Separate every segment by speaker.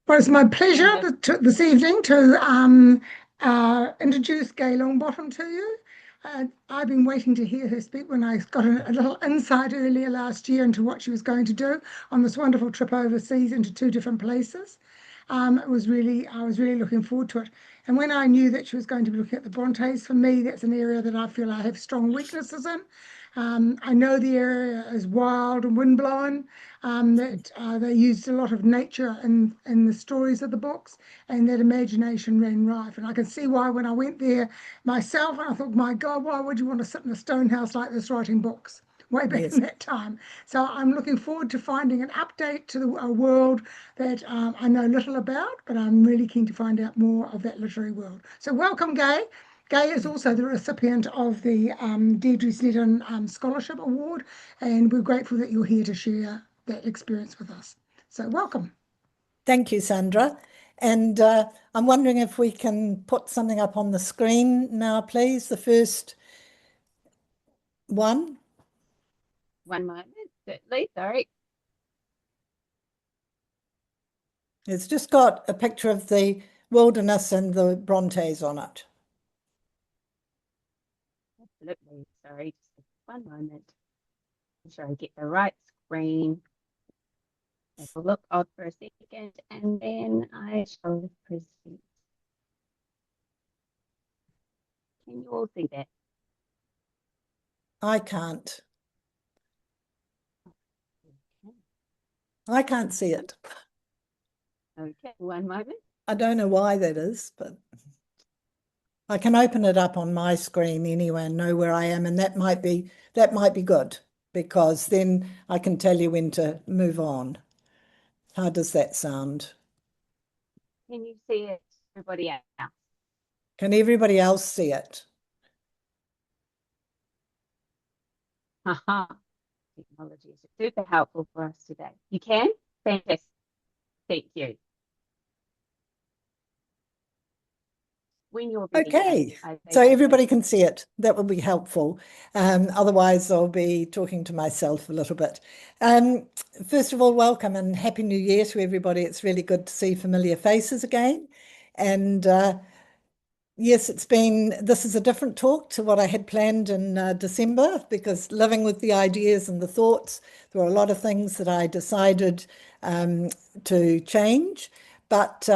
Speaker 1: Well, it's my pleasure
Speaker 2: And
Speaker 1: this evening to introduce Gay Longbottom to you. I've been waiting to hear her speak when I got a little insight earlier last year into what she was going to do on this wonderful trip overseas into two different places. I was really looking forward to it. And when I knew that she was going to be looking at the Brontes, for me, that's an area that I feel I have strong weaknesses in. I know the area is wild and windblown, that they used a lot of nature in the stories of the books, and that imagination ran rife. And I can see why when I went there myself, and I thought, my God, why would you want to sit in a stone house like this writing books? Way back in
Speaker 2: yes,
Speaker 1: that time. So I'm looking forward to finding an update to a world that I know little about, but I'm really keen to find out more of that literary world. So welcome, Gay. Gay is also the recipient of the Deirdre Sneddon Scholarship Award, and we're grateful that you're here to share that experience with us. So welcome.
Speaker 2: thank you, Sandra. And I'm wondering if we can put something up on the screen now, please. The first one.
Speaker 3: One moment, certainly. Sorry.
Speaker 2: It's just got a picture of the wilderness and the Brontes on it.
Speaker 3: Absolutely. Sorry. Just one moment. I'm sure I get the right screen. It will look odd for a second, and then I shall present. Can you all see that?
Speaker 2: I can't. I can't see it.
Speaker 3: Okay, one moment.
Speaker 2: I don't know why that is, but I can open it up on my screen anyway and know where I am, and that might be good because then I can tell you when to move on. How does that sound?
Speaker 3: Can you see it, everybody else?
Speaker 2: Can everybody else see it?
Speaker 3: Haha. Technology is super helpful for us today. You can? Fantastic. Thank you. When you're ready,
Speaker 2: Okay,
Speaker 3: I
Speaker 2: so
Speaker 3: basically
Speaker 2: everybody can see it. That will be helpful. Otherwise, I'll be talking to myself a little bit. Um, First of all, welcome and Happy New Year to everybody. It's really good to see familiar faces again. And yes, this is a different talk to what I had planned in December because living with the ideas and the thoughts, there were a lot of things that I decided to change. But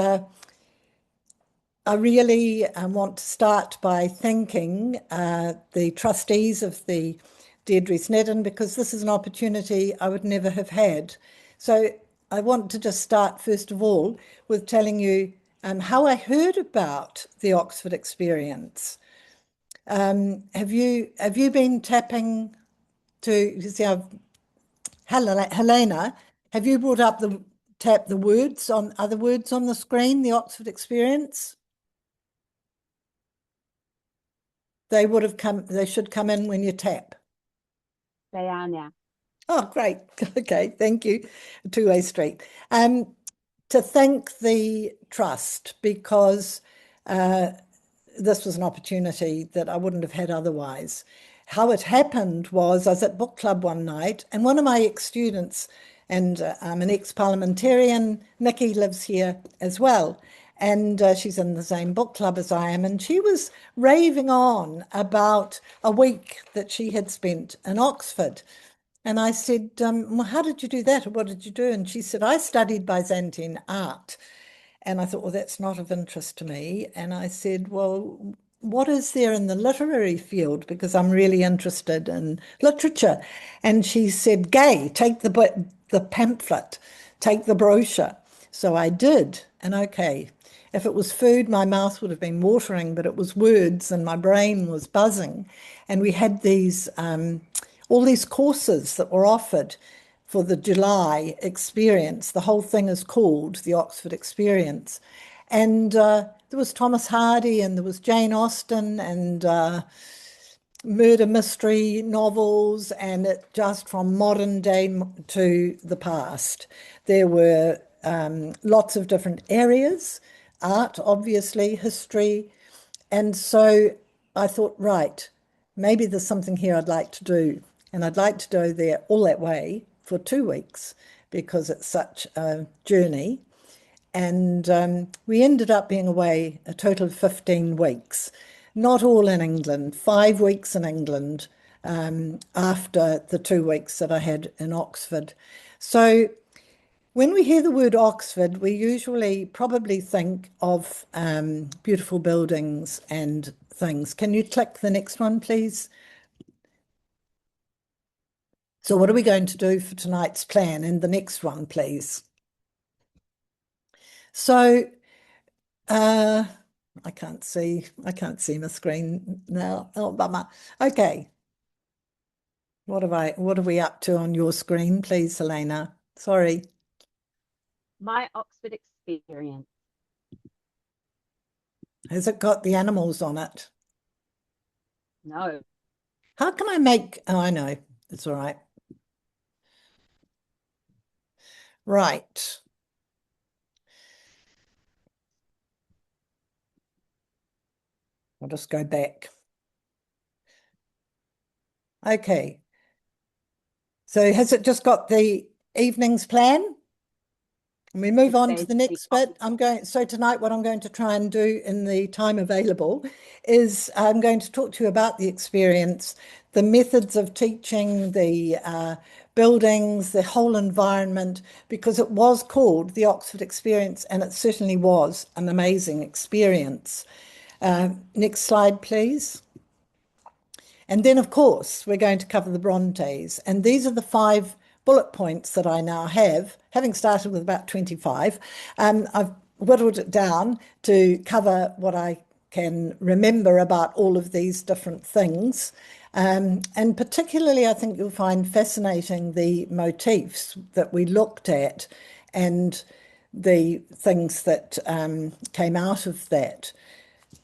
Speaker 2: I really want to start by thanking the trustees of the Deirdre Sneddon because this is an opportunity I would never have had. So I want to just start first of all with telling you how I heard about the Oxford experience. Have you been tapping to you see Helena, have you brought up the words on other words on the screen, the Oxford experience? They should come in when you tap.
Speaker 3: they are now.
Speaker 2: Oh, great. Okay, thank you. A two-way street. To thank the trust because this was an opportunity that I wouldn't have had otherwise. How it happened was I was at book club one night, and one of my ex-students, and I'm an ex-parliamentarian, Nikki lives here as well, and she's in the same book club as I am, and she was raving on about a week that she had spent in Oxford. And I said, well, how did you do that? Or what did you do? And she said, I studied Byzantine art. And I thought, well, that's not of interest to me. And I said, well, what is there in the literary field? Because I'm really interested in literature. And she said, Gay, take the pamphlet, take the brochure. So I did. And okay, if it was food, my mouth would have been watering, but it was words and my brain was buzzing. And we had all these courses that were offered for the July experience. The whole thing is called the Oxford Experience. And there was Thomas Hardy and there was Jane Austen and murder mystery novels, and it just from modern day to the past. There were lots of different areas, art, obviously, history. And so I thought, right, maybe there's something here I'd like to do. And I'd like to go there all that way for 2 weeks because it's such a journey. and we ended up being away a total of 15 weeks, not all in England, 5 weeks in England after the 2 weeks that I had in Oxford. So when we hear the word Oxford, we usually probably think of beautiful buildings and things. Can you click the next one, please? So what are we going to do for tonight's plan? And the next one, please. So I can't see my screen now. Oh, bummer. Okay. What are we up to on your screen, please, Helena? Sorry.
Speaker 3: My Oxford experience.
Speaker 2: Has it got the animals on it?
Speaker 3: No.
Speaker 2: How can I make, oh, I know, it's all right. Right. I'll just go back. Okay. So has it just got the evening's plan? And we move on to the next bit. So tonight what I'm going to try and do in the time available is I'm going to talk to you about the experience, the methods of teaching, the buildings, the whole environment, because it was called the Oxford Experience, and it certainly was an amazing experience. Next slide, please. And then, of course, we're going to cover the Brontes. And these are the 5 bullet points that I now have, having started with about 25. I've whittled it down to cover what I can remember about all of these different things. And particularly, I think you'll find fascinating the motifs that we looked at and the things that came out of that.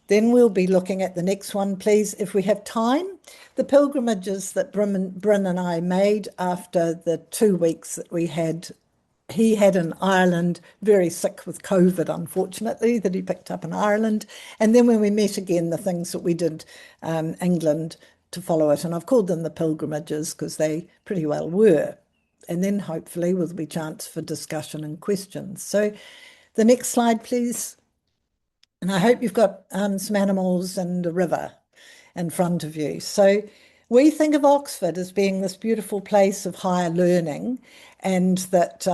Speaker 2: Then we'll be looking at the next one, please, if we have time. The pilgrimages that Bryn and I made after the 2 weeks that he had in Ireland, very sick with COVID, unfortunately, that he picked up in Ireland. And then when we met again, the things that we did England to follow it. And I've called them the pilgrimages because they pretty well were. And then hopefully will be chance for discussion and questions. So the next slide, please. And I hope you've got some animals and a river in front of you. So we think of Oxford as being this beautiful place of higher learning, and that,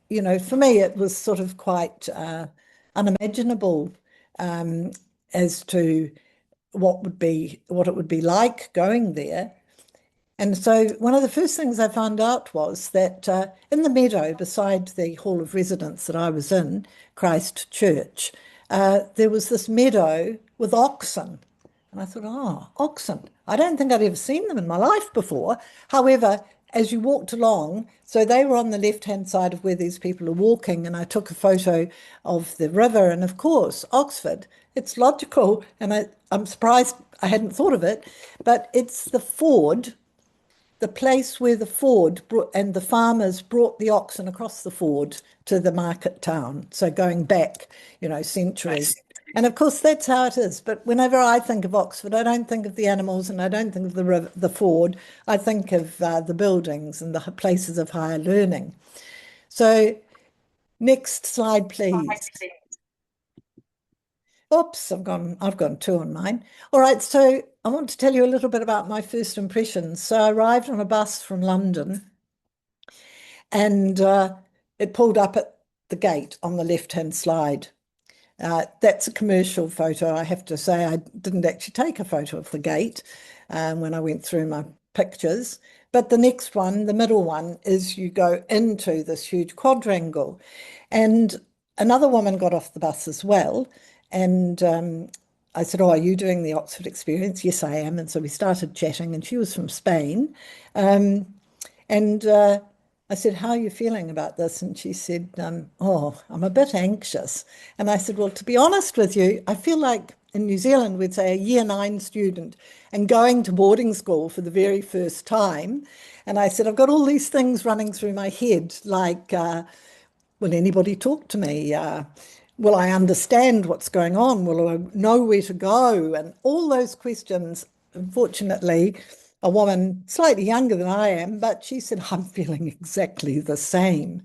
Speaker 2: you know, for me, it was sort of quite unimaginable as to what it would be like going there. And so one of the first things I found out was that in the meadow beside the Hall of Residence that I was in, Christ Church, there was this meadow with oxen. And I thought, oh, oxen. I don't think I'd ever seen them in my life before. However, as you walked along, so they were on the left-hand side of where these people are walking, and I took a photo of the river. And of course, Oxford, it's logical, and I'm surprised I hadn't thought of it, but it's the ford, the place where the ford and the farmers brought the oxen across the ford to the market town. So going back, you know, centuries. And of course, that's how it is. But whenever I think of Oxford, I don't think of the animals and I don't think of the ford. I think of the buildings and the places of higher learning. So next slide, please. Oops, I've gone 2 on mine. All right, so I want to tell you a little bit about my first impressions. So I arrived on a bus from London, and it pulled up at the gate on the left-hand slide. That's a commercial photo. I have to say I didn't actually take a photo of the gate when I went through my pictures. But the next one, the middle one, is you go into this huge quadrangle. And another woman got off the bus as well. And I said, oh, are you doing the Oxford Experience? Yes, I am. And so we started chatting, and she was from Spain. And I said, how are you feeling about this? And she said, oh, I'm a bit anxious. And I said, well, to be honest with you, I feel like in New Zealand, we'd say a year 9 student and going to boarding school for the very first time. And I said, I've got all these things running through my head, like, will anybody talk to me? Will I understand what's going on? Will I know where to go? And all those questions, unfortunately, a woman slightly younger than I am, but she said, I'm feeling exactly the same.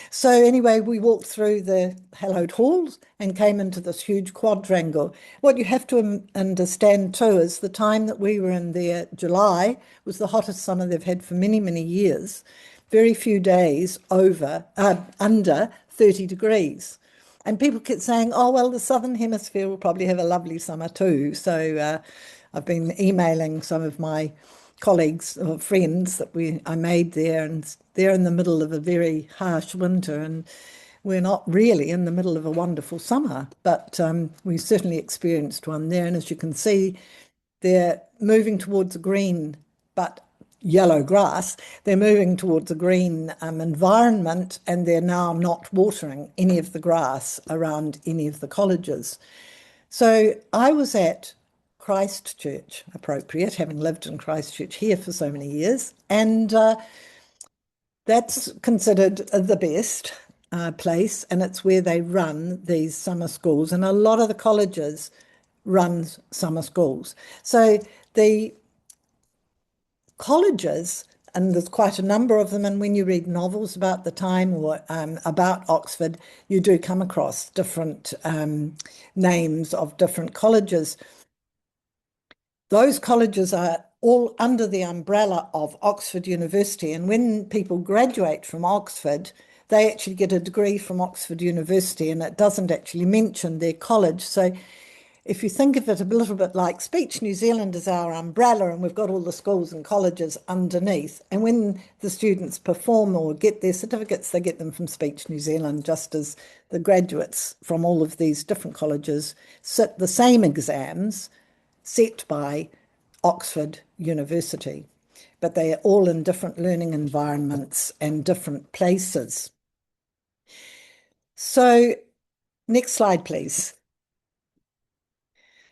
Speaker 2: So anyway, we walked through the hallowed halls and came into this huge quadrangle. What you have to understand too is the time that we were in there, July, was the hottest summer they've had for many, many years. Very few days under 30 degrees. And people kept saying, oh, well, the Southern Hemisphere will probably have a lovely summer too. So I've been emailing some of my colleagues or friends that I made there, and they're in the middle of a very harsh winter, and we're not really in the middle of a wonderful summer, but we certainly experienced one there. And as you can see, they're moving towards a green, but yellow grass. They're moving towards a green environment, and they're now not watering any of the grass around any of the colleges. So I was at Christchurch, appropriate, having lived in Christchurch here for so many years, and that's considered the best place, and it's where they run these summer schools, and a lot of the colleges run summer schools. So the colleges, and there's quite a number of them, and when you read novels about the time or about Oxford, you do come across different names of different colleges. Those colleges are all under the umbrella of Oxford University, and when people graduate from Oxford, they actually get a degree from Oxford University, and it doesn't actually mention their college. So if you think of it a little bit like Speech New Zealand is our umbrella, and we've got all the schools and colleges underneath, and when the students perform or get their certificates, they get them from Speech New Zealand, just as the graduates from all of these different colleges sit the same exams set by Oxford University, but they are all in different learning environments and different places. So next slide, please.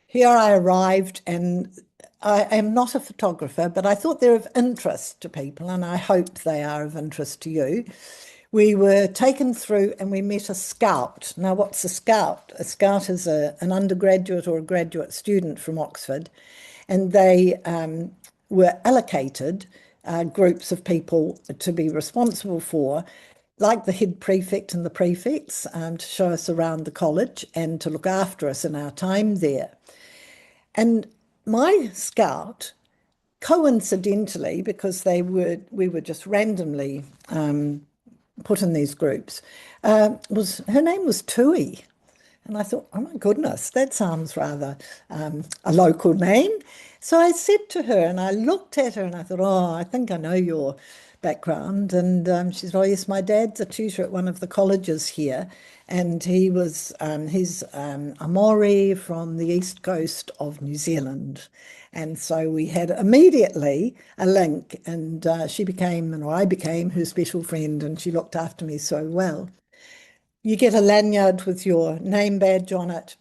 Speaker 2: Here I arrived, and I am not a photographer, but I thought they're of interest to people, and I hope they are of interest to you. We were taken through and we met a scout. Now, what's a scout? A scout is an undergraduate or a graduate student from Oxford, and they were allocated groups of people to be responsible for, like the head prefect and the prefects, to show us around the college and to look after us in our time there. And my scout, coincidentally, because we were just randomly put in these groups, her name was Tui. And I thought, oh my goodness, that sounds rather a local name. So I said to her, and I looked at her and I thought, oh, I think I know your background. And she said, oh yes, my dad's a tutor at one of the colleges here. And he's a Maori from the east coast of New Zealand. And so we had immediately a link, and I became her special friend, and she looked after me so well. You get a lanyard with your name badge on it.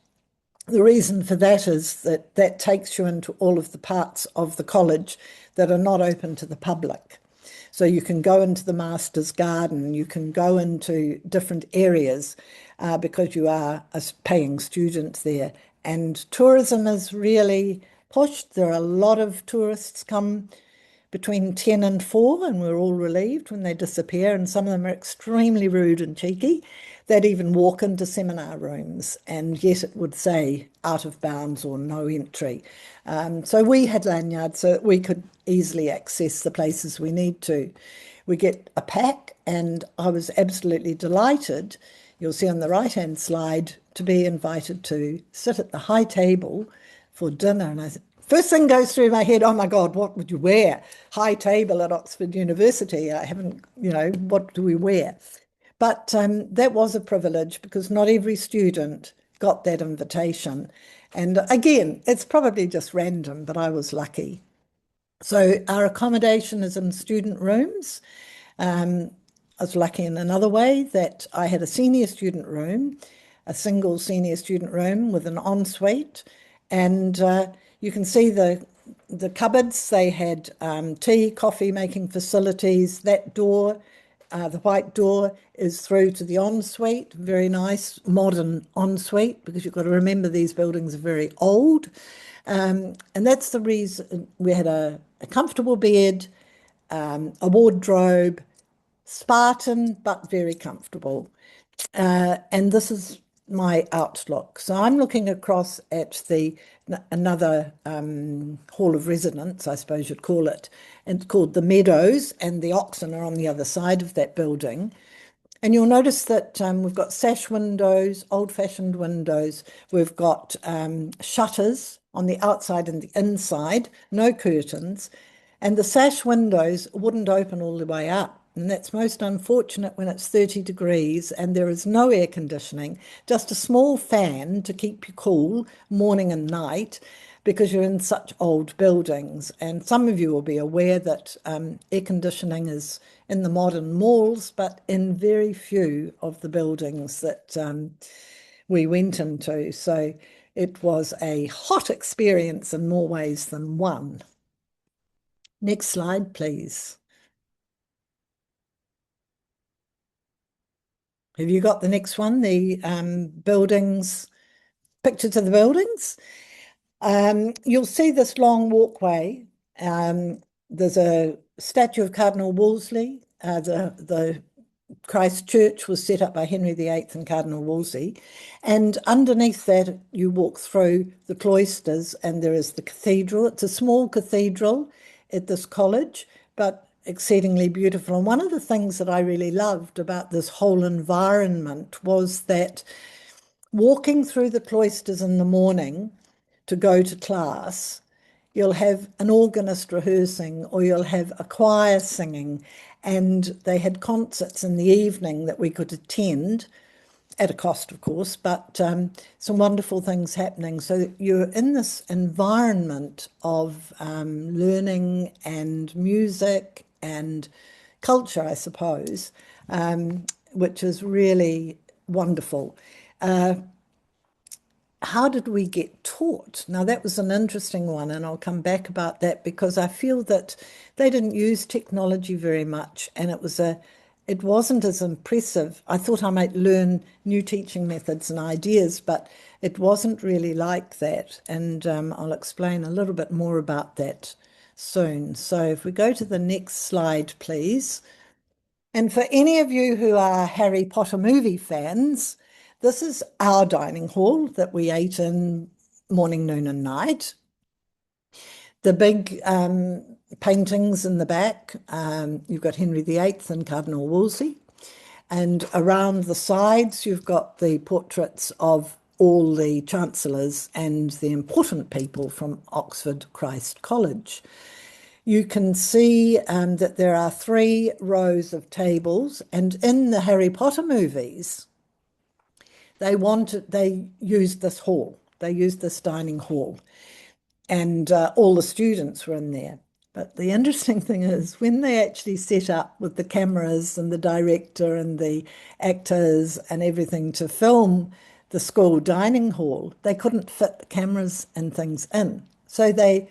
Speaker 2: The reason for that is that that takes you into all of the parts of the college that are not open to the public. So you can go into the master's garden, you can go into different areas because you are a paying student there. And tourism is really pushed. There are a lot of tourists come between 10 and 4, and we're all relieved when they disappear, and some of them are extremely rude and cheeky. They'd even walk into seminar rooms, and yet it would say out of bounds or no entry. So we had lanyards so that we could easily access the places we need to. We get a pack, and I was absolutely delighted, you'll see on the right-hand slide, to be invited to sit at the high table for dinner. And first thing goes through my head, oh my God, what would you wear? High table at Oxford University. I haven't, what do we wear? But that was a privilege because not every student got that invitation. And again, it's probably just random, but I was lucky. So our accommodation is in student rooms. I was lucky in another way that I had a senior student room, a single senior student room with an ensuite, and you can see the cupboards. They had tea, coffee making facilities. That door, the white door, is through to the ensuite. Very nice modern ensuite, because you've got to remember these buildings are very old. And that's the reason we had a a comfortable bed, a wardrobe, Spartan, but very comfortable. And this is my outlook. So I'm looking across at another hall of residence, I suppose you'd call it, and it's called the Meadows, and the oxen are on the other side of that building. And you'll notice that we've got sash windows, old-fashioned windows. We've got shutters on the outside and the inside, no curtains. And the sash windows wouldn't open all the way up. And that's most unfortunate when it's 30 degrees and there is no air conditioning, just a small fan to keep you cool morning and night, because you're in such old buildings. And some of you will be aware that air conditioning is in the modern malls, but in very few of the buildings that we went into. So it was a hot experience in more ways than one. Next slide, please. Have you got the next one? The buildings, pictures of the buildings. You'll see this long walkway. There's a statue of Cardinal Wolsey. The Christ Church was set up by Henry VIII and Cardinal Wolsey. And underneath that, you walk through the cloisters and there is the cathedral. It's a small cathedral at this college, but exceedingly beautiful. And one of the things that I really loved about this whole environment was that walking through the cloisters in the morning to go to class, you'll have an organist rehearsing or you'll have a choir singing, and they had concerts in the evening that we could attend at a cost, of course, but some wonderful things happening. So you're in this environment of learning and music and culture, I suppose, which is really wonderful. How did we get taught? Now, that was an interesting one, and I'll come back about that, because I feel that they didn't use technology very much, and it wasn't as impressive. I thought I might learn new teaching methods and ideas, but it wasn't really like that. And I'll explain a little bit more about that soon. So if we go to the next slide, please. And for any of you who are Harry Potter movie fans, this is our dining hall that we ate in morning, noon, and night. The big paintings in the back, you've got Henry VIII and Cardinal Wolsey. And around the sides, you've got the portraits of all the chancellors and the important people from Oxford Christ College. You can see that there are 3 rows of tables, and in the Harry Potter movies, they used this hall. They used this dining hall, and all the students were in there. But the interesting thing is, when they actually set up with the cameras and the director and the actors and everything to film the school dining hall, they couldn't fit the cameras and things in. So they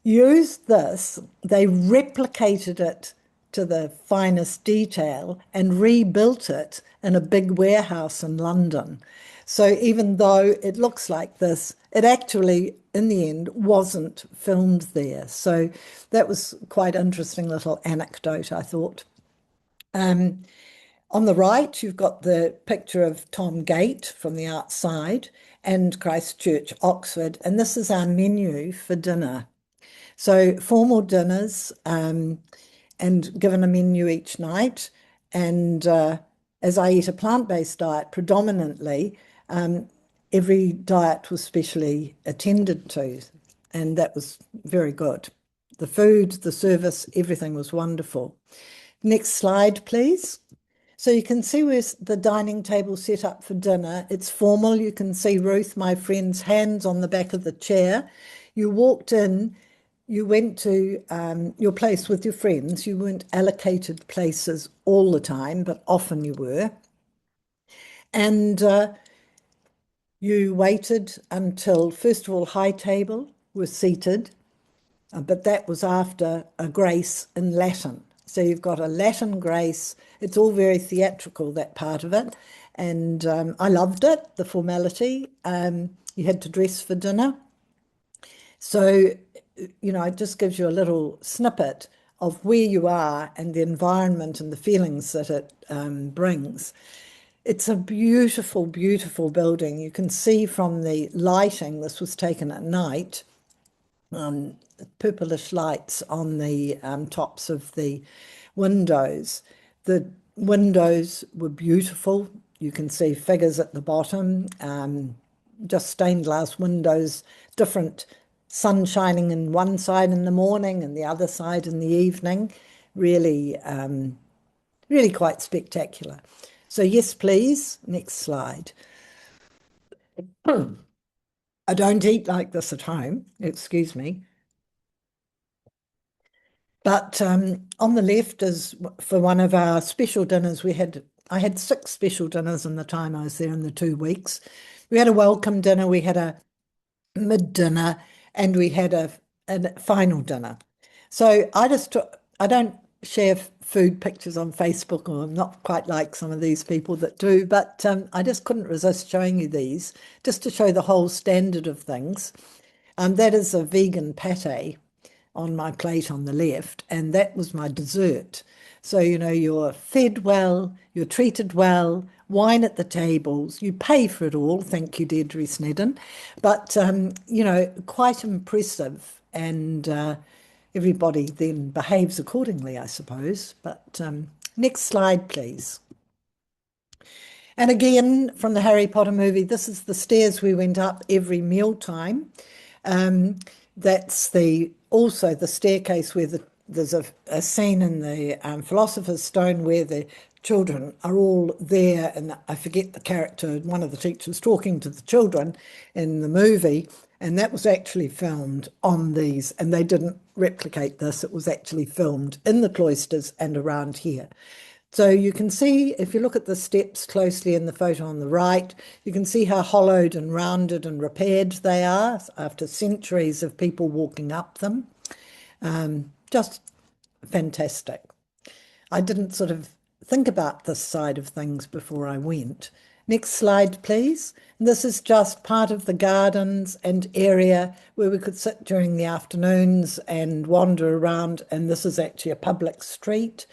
Speaker 2: used this, they replicated it to the finest detail and rebuilt it in a big warehouse in London. So even though it looks like this, it actually, in the end, wasn't filmed there. So that was quite interesting little anecdote, I thought. On the right, you've got the picture of Tom Gate from the outside and Christ Church, Oxford. And this is our menu for dinner. So formal dinners, and given a menu each night. And as I eat a plant-based diet predominantly, every diet was specially attended to, and that was very good. The food, the service, everything was wonderful. Next slide, please. So you can see where's the dining table set up for dinner. It's formal. You can see Ruth, my friend's hands on the back of the chair. You walked in, you went to your place with your friends. You weren't allocated places all the time, but often you were. And you waited until, first of all, high table was seated, but that was after a grace in Latin. So you've got a Latin grace. It's all very theatrical, that part of it. And I loved it, the formality. You had to dress for dinner. So it just gives you a little snippet of where you are and the environment and the feelings that it brings. It's a beautiful, beautiful building. You can see from the lighting, this was taken at night, purplish lights on the tops of the windows. The windows were beautiful. You can see figures at the bottom, just stained glass windows, different sun shining in one side in the morning and the other side in the evening. Really, really quite spectacular. So yes, please, next slide. I don't eat like this at home, excuse me. But on the left is for one of our special dinners. I had 6 special dinners in the time I was there in the 2 weeks. We had a welcome dinner, we had a mid dinner, and we had a final dinner. So I don't share food pictures on Facebook, or I'm not quite like some of these people that do, but I just couldn't resist showing you these just to show the whole standard of things. That is a vegan pate on my plate on the left, and that was my dessert. So, you're fed well, you're treated well, wine at the tables, you pay for it all, thank you, Deirdre Snedden. But, quite impressive, and everybody then behaves accordingly, I suppose. But next slide, please. And again, from the Harry Potter movie, this is the stairs we went up every mealtime. That's also the staircase where there's a scene in the Philosopher's Stone where the children are all there, and I forget the character, one of the teachers talking to the children in the movie, and that was actually filmed on these, and they didn't replicate this. It was actually filmed in the cloisters and around here. So you can see, if you look at the steps closely in the photo on the right, you can see how hollowed and rounded and repaired they are after centuries of people walking up them. Just fantastic. I didn't sort of think about this side of things before I went. Next slide, please. This is just part of the gardens and area where we could sit during the afternoons and wander around, and this is actually a public street.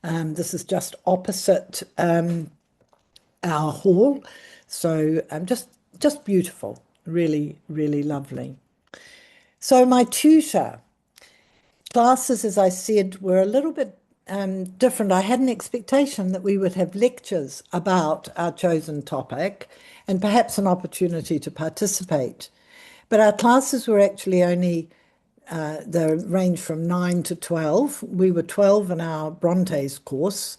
Speaker 2: This is just opposite our hall. So just beautiful, really, really lovely. So my tutor classes, as I said, were a little bit different. I had an expectation that we would have lectures about our chosen topic and perhaps an opportunity to participate. But our classes were actually only they range from 9 to 12. We were 12 in our Brontes course.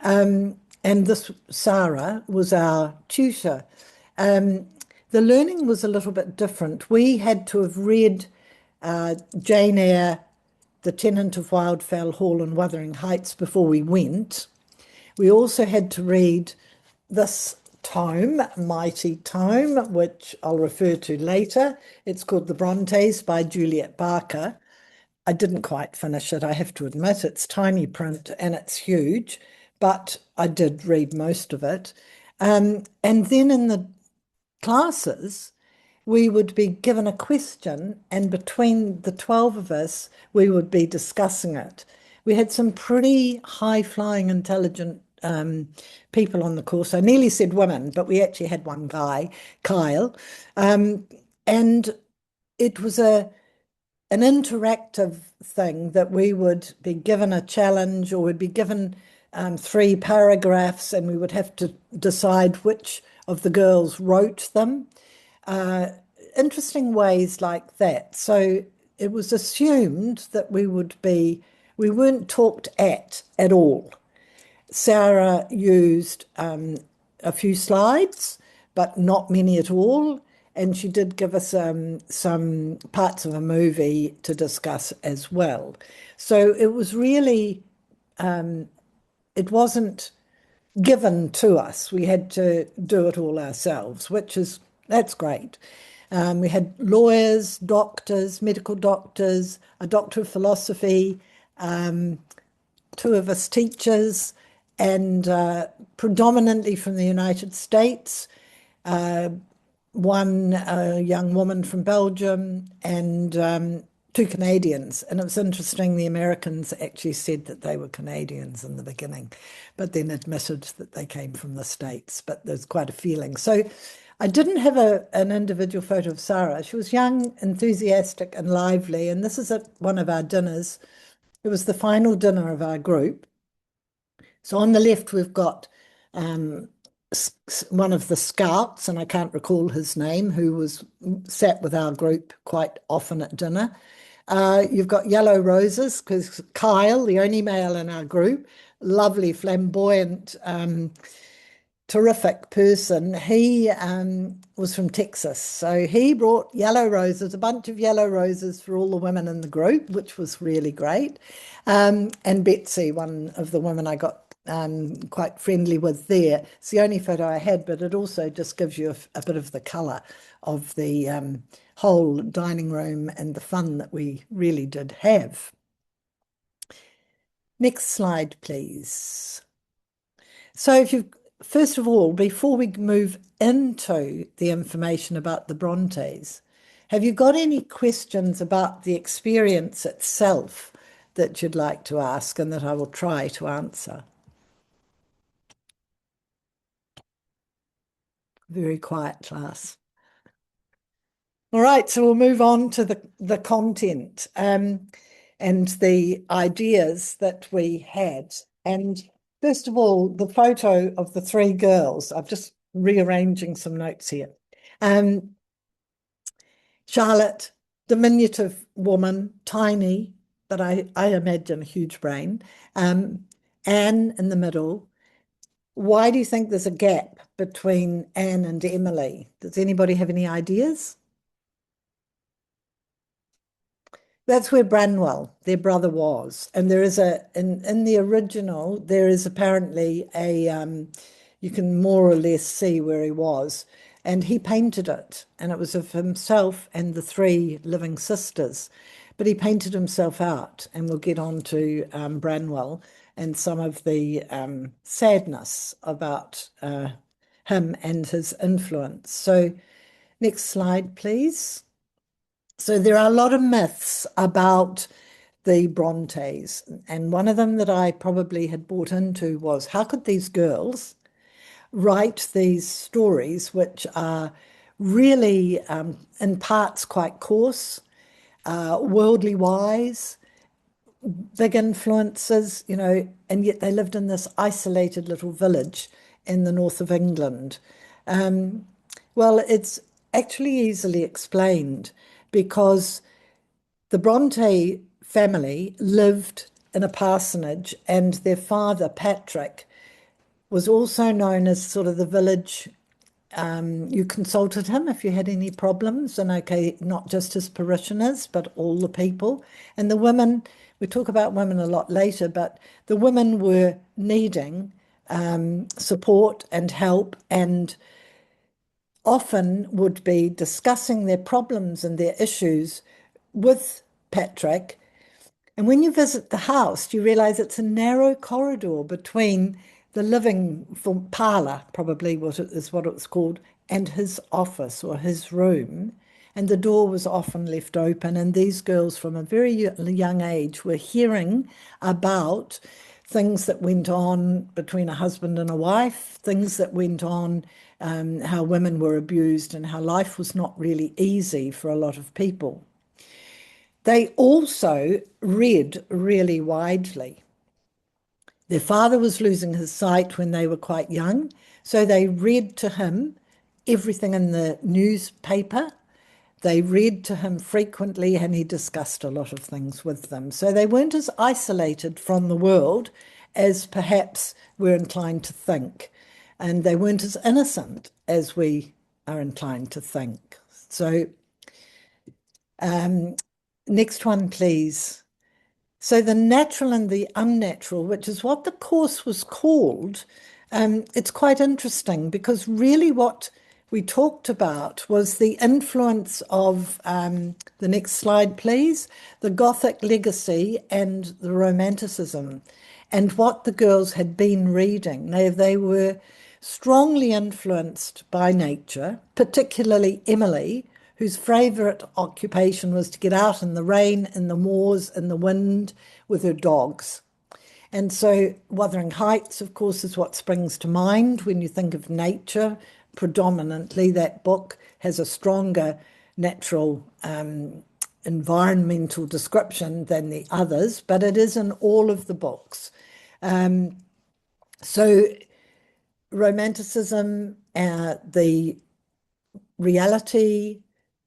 Speaker 2: And this Sarah was our tutor. The learning was a little bit different. We had to have read Jane Eyre, The Tenant of Wildfell Hall and Wuthering Heights before we went. We also had to read this tome, mighty tome, which I'll refer to later. It's called The Brontes by Juliet Barker. I didn't quite finish it, I have to admit. It's tiny print and it's huge, but I did read most of it. And then in the classes, we would be given a question, and between the 12 of us, we would be discussing it. We had some pretty high-flying, intelligent people on the course. I nearly said women, but we actually had one guy, Kyle. And it was an interactive thing that we would be given a challenge, or we'd be given 3 paragraphs, and we would have to decide which of the girls wrote them. Interesting ways like that. So it was assumed that we weren't talked at all. Sarah used a few slides, but not many at all. And she did give us some parts of a movie to discuss as well. So it was really, it wasn't given to us. We had to do it all ourselves, that's great. We had lawyers, doctors, medical doctors, a doctor of philosophy, 2 of us teachers, and predominantly from the United States, one young woman from Belgium, and two Canadians. And it was interesting, the Americans actually said that they were Canadians in the beginning, but then admitted that they came from the States. But there's quite a feeling. So I didn't have an individual photo of Sarah. She was young, enthusiastic, and lively. And this is at one of our dinners. It was the final dinner of our group. So on the left, we've got one of the scouts, and I can't recall his name, who was sat with our group quite often at dinner. You've got yellow roses because Kyle, the only male in our group, lovely, flamboyant, terrific person. He was from Texas. So he brought yellow roses, a bunch of yellow roses for all the women in the group, which was really great. And Betsy, one of the women I got quite friendly with there. It's the only photo I had, but it also just gives you a bit of the colour of the whole dining room and the fun that we really did have. Next slide, please. So if you first of all, before we move into the information about the Brontes, have you got any questions about the experience itself that you'd like to ask and that I will try to answer? Very quiet class. All right, so we'll move on to the content and the ideas that we had. And first of all, the photo of the three girls. I'm just rearranging some notes here. Charlotte, diminutive woman, tiny, but I imagine a huge brain. Anne in the middle. Why do you think there's a gap between Anne and Emily? Does anybody have any ideas? That's where Branwell, their brother, was. And there is in the original, there is apparently you can more or less see where he was. And he painted it. And it was of himself and the three living sisters. But he painted himself out. And we'll get on to Branwell and some of the sadness about him and his influence. So next slide, please. So there are a lot of myths about the Brontes, and one of them that I probably had bought into was, how could these girls write these stories which are really in parts quite coarse, worldly wise, big influences, you know, and yet they lived in this isolated little village in the north of England. Well, it's actually easily explained because the Bronte family lived in a parsonage, and their father, Patrick, was also known as sort of the village. You consulted him if you had any problems, and okay, not just his parishioners, but all the people. And the women, we talk about women a lot later, but the women were needing support and help, and often would be discussing their problems and their issues with Patrick. And when you visit the house, you realize it's a narrow corridor between the living parlor, probably what it is what it's called, and his office or his room. And the door was often left open. And these girls from a very young age were hearing about things that went on between a husband and a wife, things that went on, how women were abused and how life was not really easy for a lot of people. They also read really widely. Their father was losing his sight when they were quite young, so they read to him everything in the newspaper. They read to him frequently, and he discussed a lot of things with them. So they weren't as isolated from the world as perhaps we're inclined to think. And they weren't as innocent as we are inclined to think. So next one, please. So the natural and the unnatural, which is what the course was called, it's quite interesting because really what we talked about was the influence of, the next slide, please, the Gothic legacy and the Romanticism, and what the girls had been reading. They were strongly influenced by nature, particularly Emily, whose favourite occupation was to get out in the rain, in the moors, in the wind with her dogs. And so Wuthering Heights, of course, is what springs to mind when you think of nature. Predominantly, that book has a stronger natural environmental description than the others, but it is in all of the books. So Romanticism, the reality,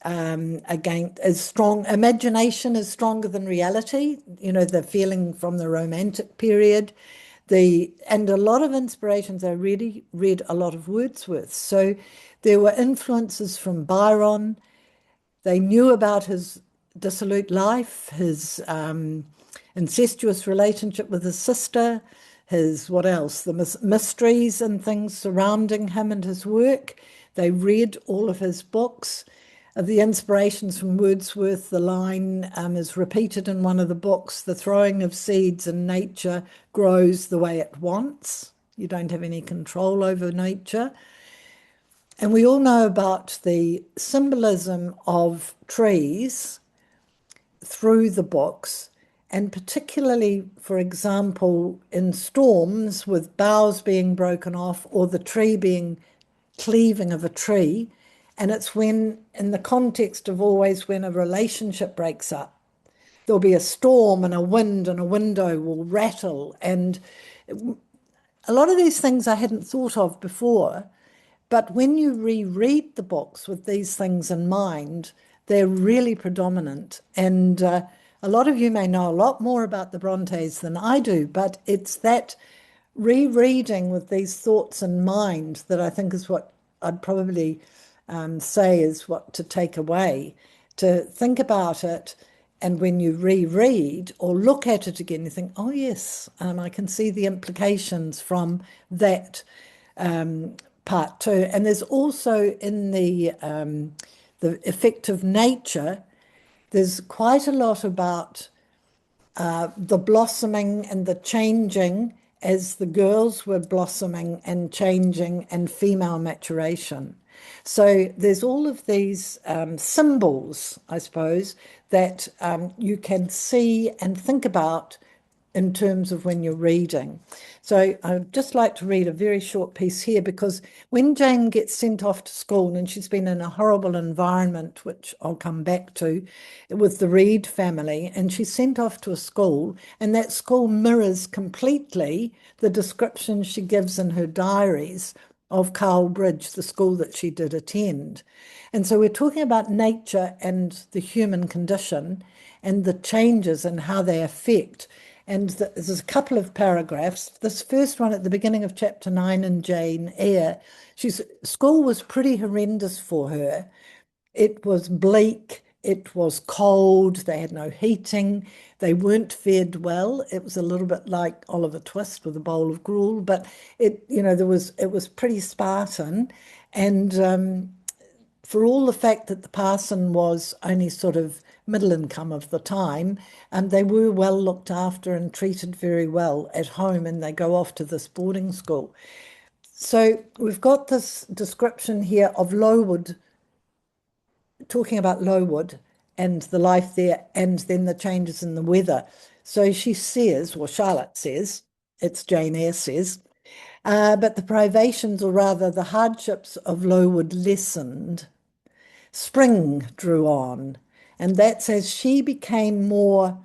Speaker 2: again, is strong. Imagination is stronger than reality, you know, the feeling from the Romantic period. And a lot of inspirations, I really read a lot of Wordsworth. So there were influences from Byron. They knew about his dissolute life, his incestuous relationship with his sister, his, what else, the mysteries and things surrounding him and his work. They read all of his books. The inspirations from Wordsworth, the line is repeated in one of the books, the throwing of seeds in nature grows the way it wants. You don't have any control over nature. And we all know about the symbolism of trees through the books, and particularly, for example, in storms with boughs being broken off or the tree being cleaving of a tree. And it's when, in the context of always when a relationship breaks up, there'll be a storm and a wind and a window will rattle. And a lot of these things I hadn't thought of before, but when you reread the books with these things in mind, they're really predominant. And a lot of you may know a lot more about the Brontes than I do, but it's that rereading with these thoughts in mind that I think is what I'd probably say is what to take away, to think about it. And when you reread or look at it again, you think, oh, yes, I can see the implications from that part too. And there's also in the effect of nature, there's quite a lot about the blossoming and the changing as the girls were blossoming and changing and female maturation. So there's all of these symbols, I suppose, that you can see and think about in terms of when you're reading. So I'd just like to read a very short piece here, because when Jane gets sent off to school, and she's been in a horrible environment, which I'll come back to, with the Reed family, and she's sent off to a school, and that school mirrors completely the description she gives in her diaries of Carl Bridge, the school that she did attend. And so we're talking about nature and the human condition and the changes and how they affect. And there's a couple of paragraphs. This first one at the beginning of chapter 9 in Jane Eyre, school was pretty horrendous for her. It was bleak, it was cold, they had no heating, they weren't fed well. It was a little bit like Oliver Twist with a bowl of gruel, but it was pretty Spartan. And for all the fact that the parson was only sort of middle income of the time, and they were well looked after and treated very well at home, and they go off to this boarding school. So we've got this description here of Lowood, talking about Lowood and the life there, and then the changes in the weather. So she says, or Charlotte says, it's Jane Eyre says, but the privations, or rather the hardships of Lowood lessened. Spring drew on, and that's as she became more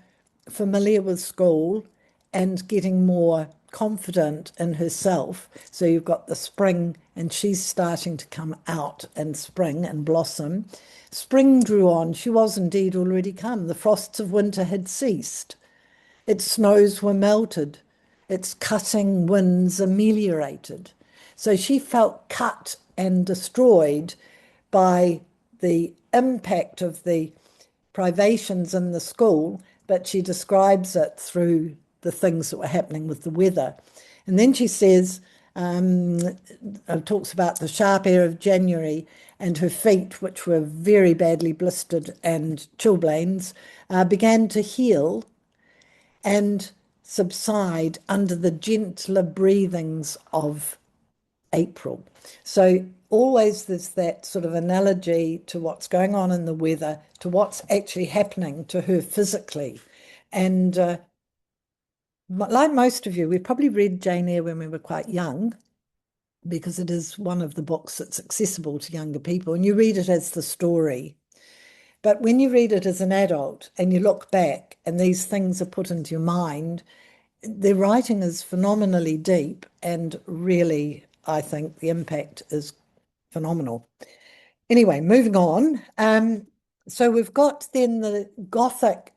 Speaker 2: familiar with school and getting more confident in herself. So you've got the spring, and she's starting to come out and spring and blossom. Spring drew on. She was indeed already come. The frosts of winter had ceased. Its snows were melted. Its cutting winds ameliorated. So she felt cut and destroyed by the impact of the privations in the school, but she describes it through the things that were happening with the weather. And then she says, talks about the sharp air of January, and her feet, which were very badly blistered and chilblains, began to heal and subside under the gentler breathings of April. So always there's that sort of analogy to what's going on in the weather, to what's actually happening to her physically. And like most of you, we probably read Jane Eyre when we were quite young, because it is one of the books that's accessible to younger people, and you read it as the story. But when you read it as an adult and you look back and these things are put into your mind, the writing is phenomenally deep, and really, I think the impact is phenomenal. Anyway, moving on. So we've got then the Gothic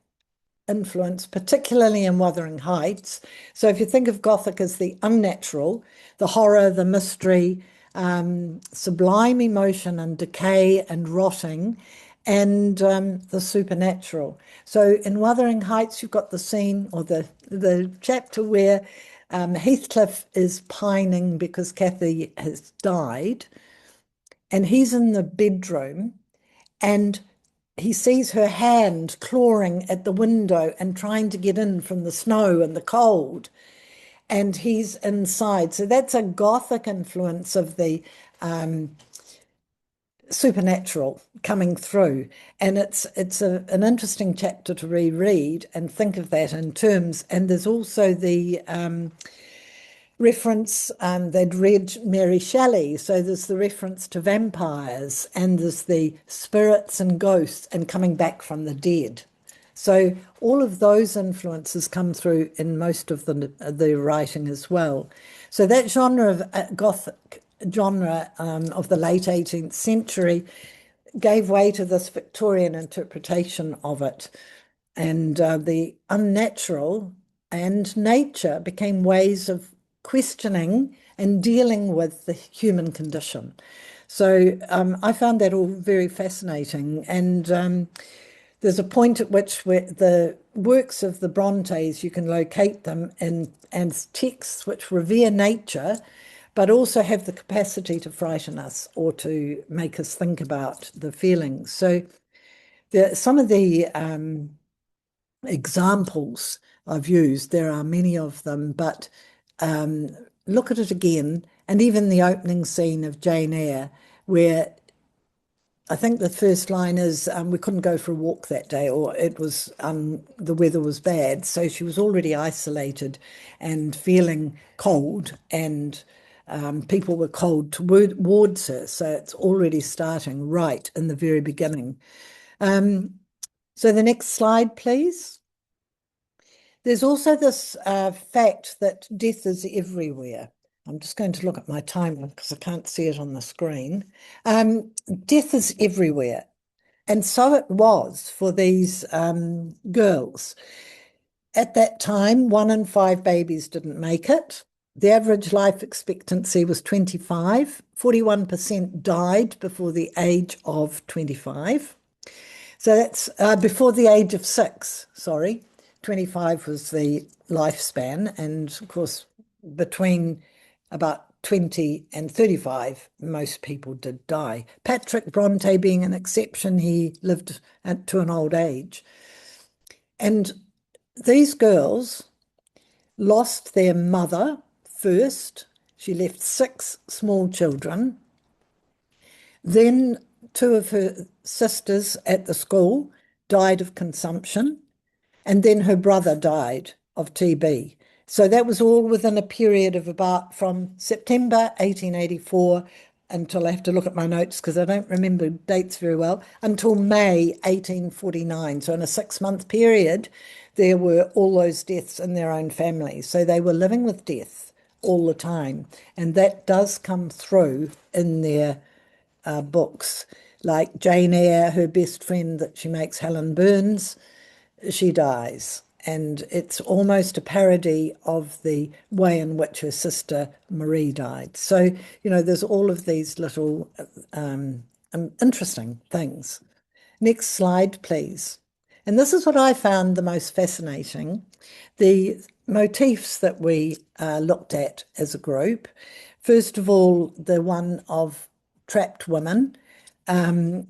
Speaker 2: influence, particularly in Wuthering Heights. So if you think of Gothic as the unnatural, the horror, the mystery, sublime emotion and decay and rotting, and the supernatural. So in Wuthering Heights, you've got the scene or the chapter where Heathcliff is pining because Cathy has died, and he's in the bedroom and he sees her hand clawing at the window and trying to get in from the snow and the cold, and he's inside. So that's a Gothic influence of the supernatural coming through. And it's an interesting chapter to reread and think of that in terms. And there's also the reference, they'd read Mary Shelley, so there's the reference to vampires, and there's the spirits and ghosts and coming back from the dead. So all of those influences come through in most of the writing as well. So that genre of Gothic genre of the late 18th century gave way to this Victorian interpretation of it. And the unnatural and nature became ways of questioning and dealing with the human condition. So I found that all very fascinating. And there's a point at which the works of the Brontes, you can locate them in and texts which revere nature, but also have the capacity to frighten us or to make us think about the feelings. So some of the examples I've used, there are many of them, but look at it again, and even the opening scene of Jane Eyre, where I think the first line is, we couldn't go for a walk that day, or it was, the weather was bad. So she was already isolated and feeling cold, and people were cold towards her. So it's already starting right in the very beginning. So the next slide, please. There's also this fact that death is everywhere. I'm just going to look at my timer because I can't see it on the screen. Death is everywhere. And so it was for these girls. At that time, 1 in 5 babies didn't make it. The average life expectancy was 25. 41% died before the age of 25. So that's before the age of 6, sorry. 25 was the lifespan. And of course, between about 20 and 35, most people did die. Patrick Bronte being an exception, he lived to an old age. And these girls lost their mother first. She left 6 small children. Then 2 of her sisters at the school died of consumption, and then her brother died of TB. So that was all within a period of about from September 1884 until, I have to look at my notes because I don't remember dates very well, until May 1849. So in a 6-month period, there were all those deaths in their own families. So they were living with death all the time. And that does come through in their books. Like Jane Eyre, her best friend that she makes, Helen Burns, she dies. And it's almost a parody of the way in which her sister Marie died. So, you know, there's all of these little interesting things. Next slide, please. And this is what I found the most fascinating. The motifs that we looked at as a group. First of all, the one of trapped women. And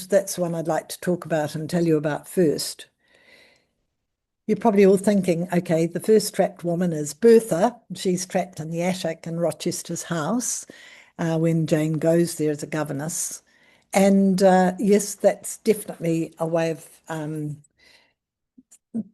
Speaker 2: that's the one I'd like to talk about and tell you about first. You're probably all thinking, okay, the first trapped woman is Bertha. She's trapped in the attic in Rochester's house when Jane goes there as a governess. And yes, that's definitely a way of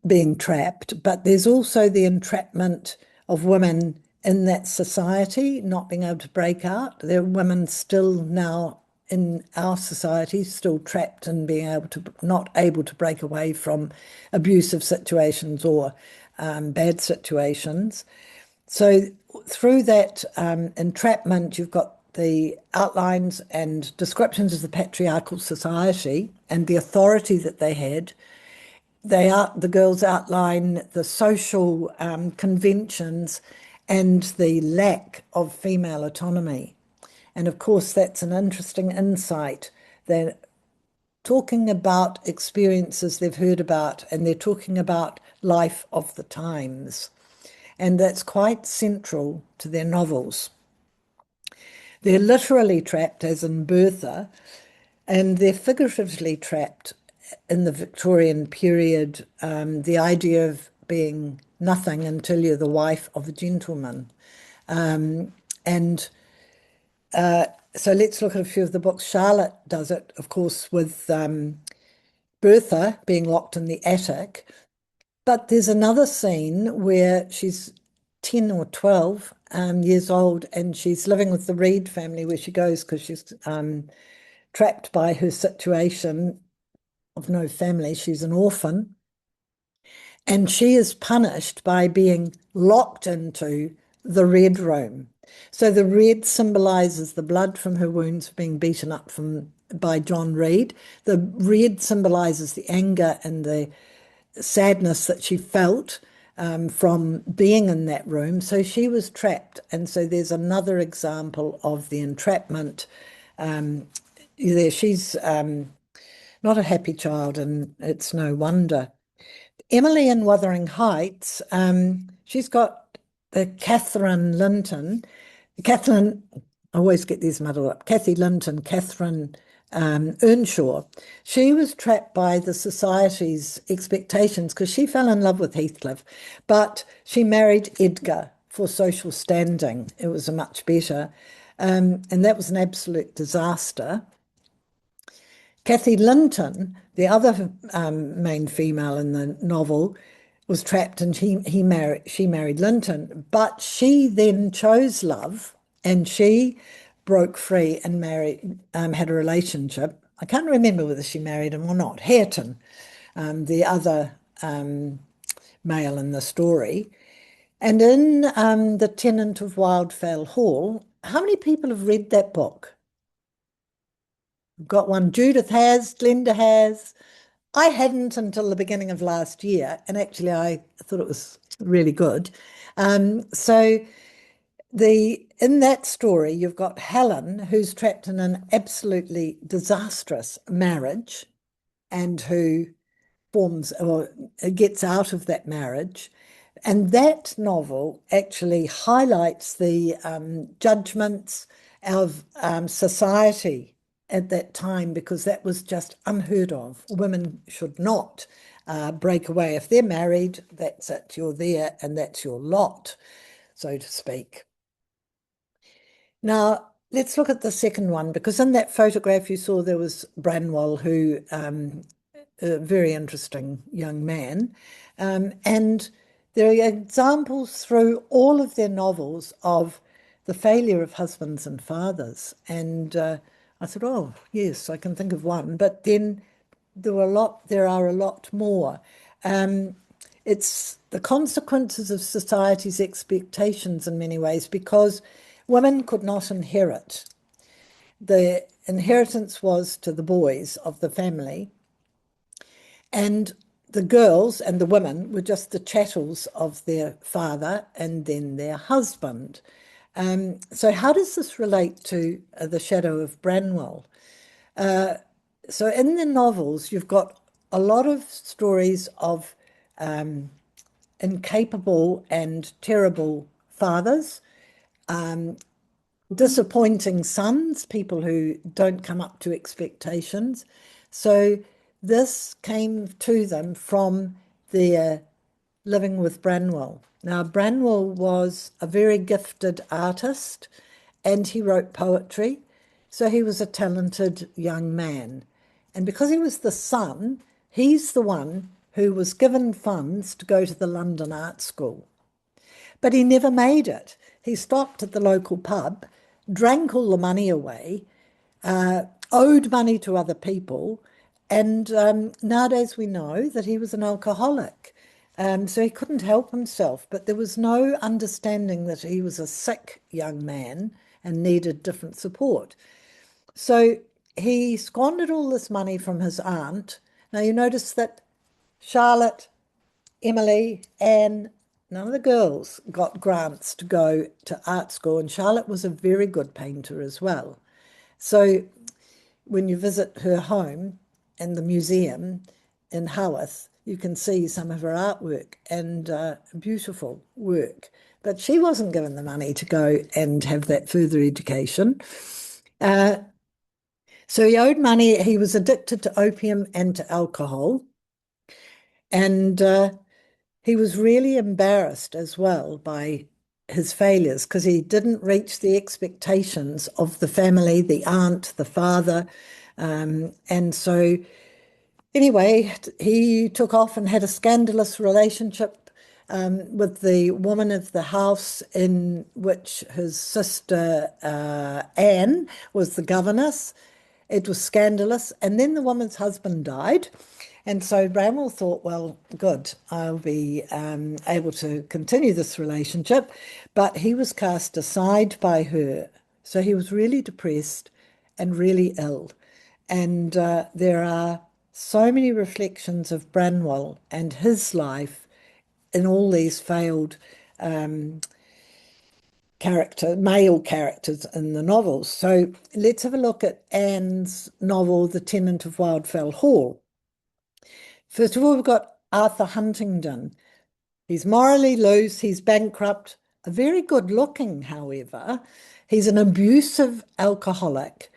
Speaker 2: being trapped, but there's also the entrapment of women in that society not being able to break out. There are women still now in our society still trapped and being able to not able to break away from abusive situations or bad situations. So through that entrapment, you've got the outlines and descriptions of the patriarchal society and the authority that they had. The girls outline the social conventions and the lack of female autonomy. And of course, that's an interesting insight. They're talking about experiences they've heard about, and they're talking about life of the times. And that's quite central to their novels. They're literally trapped, as in Bertha, and they're figuratively trapped in the Victorian period, the idea of being nothing until you're the wife of a gentleman. And so let's look at a few of the books. Charlotte does it, of course, with Bertha being locked in the attic. But there's another scene where she's 10 or 12 years old and she's living with the Reed family where she goes because she's trapped by her situation of no family. She's an orphan. And she is punished by being locked into the red room. So the red symbolizes the blood from her wounds being beaten up by John Reed. The red symbolizes the anger and the sadness that she felt from being in that room. So she was trapped. And so there's another example of the entrapment there. She's not a happy child, and it's no wonder. Emily in Wuthering Heights, she's got the Catherine Linton. Catherine, I always get these muddled up. Kathy Linton, Catherine Earnshaw. She was trapped by the society's expectations because she fell in love with Heathcliff, but she married Edgar for social standing. It was a much better, and that was an absolute disaster. Kathy Linton, the other main female in the novel, was trapped and she married Linton, but she then chose love and she broke free and had a relationship. I can't remember whether she married him or not. Hareton, the other male in the story. And in The Tenant of Wildfell Hall, how many people have read that book? I've got one. Judith has, Glenda has. I hadn't until the beginning of last year, and actually I thought it was really good. So in that story, you've got Helen, who's trapped in an absolutely disastrous marriage and who forms or gets out of that marriage. And that novel actually highlights the judgments of society at that time, because that was just unheard of. Women should not break away. If they're married, that's it. You're there and that's your lot, so to speak. Now, let's look at the second one, because in that photograph you saw there was Branwell, who a very interesting young man. And there are examples through all of their novels of the failure of husbands and fathers. And I thought, oh, yes, I can think of one. But then there are a lot more. It's the consequences of society's expectations in many ways, because women could not inherit. The inheritance was to the boys of the family, and the girls and the women were just the chattels of their father and then their husband. So how does this relate to The Shadow of Branwell? So in the novels, you've got a lot of stories of incapable and terrible fathers, disappointing sons, people who don't come up to expectations. So this came to them from their living with Branwell. Now, Branwell was a very gifted artist and he wrote poetry. So he was a talented young man. And because he was the son, he's the one who was given funds to go to the London Art School. But he never made it. He stopped at the local pub, drank all the money away, owed money to other people, and nowadays we know that he was an alcoholic. So he couldn't help himself, but there was no understanding that he was a sick young man and needed different support. So he squandered all this money from his aunt. Now you notice that Charlotte, Emily, Anne, none of the girls got grants to go to art school, and Charlotte was a very good painter as well. So when you visit her home and the museum in Haworth, you can see some of her artwork and beautiful work. But she wasn't given the money to go and have that further education. So he owed money. He was addicted to opium and to alcohol. And he was really embarrassed as well by his failures because he didn't reach the expectations of the family, the aunt, the father. And so anyway, he took off and had a scandalous relationship with the woman of the house in which his sister Anne was the governess. It was scandalous. And then the woman's husband died. And so Bramwell thought, well, good, I'll be able to continue this relationship. But he was cast aside by her. So he was really depressed and really ill. And there are so many reflections of Branwell and his life in all these failed male characters in the novels. So let's have a look at Anne's novel, The Tenant of Wildfell Hall. First of all, we've got Arthur Huntingdon. He's morally loose, he's bankrupt, a very good looking, however. He's an abusive alcoholic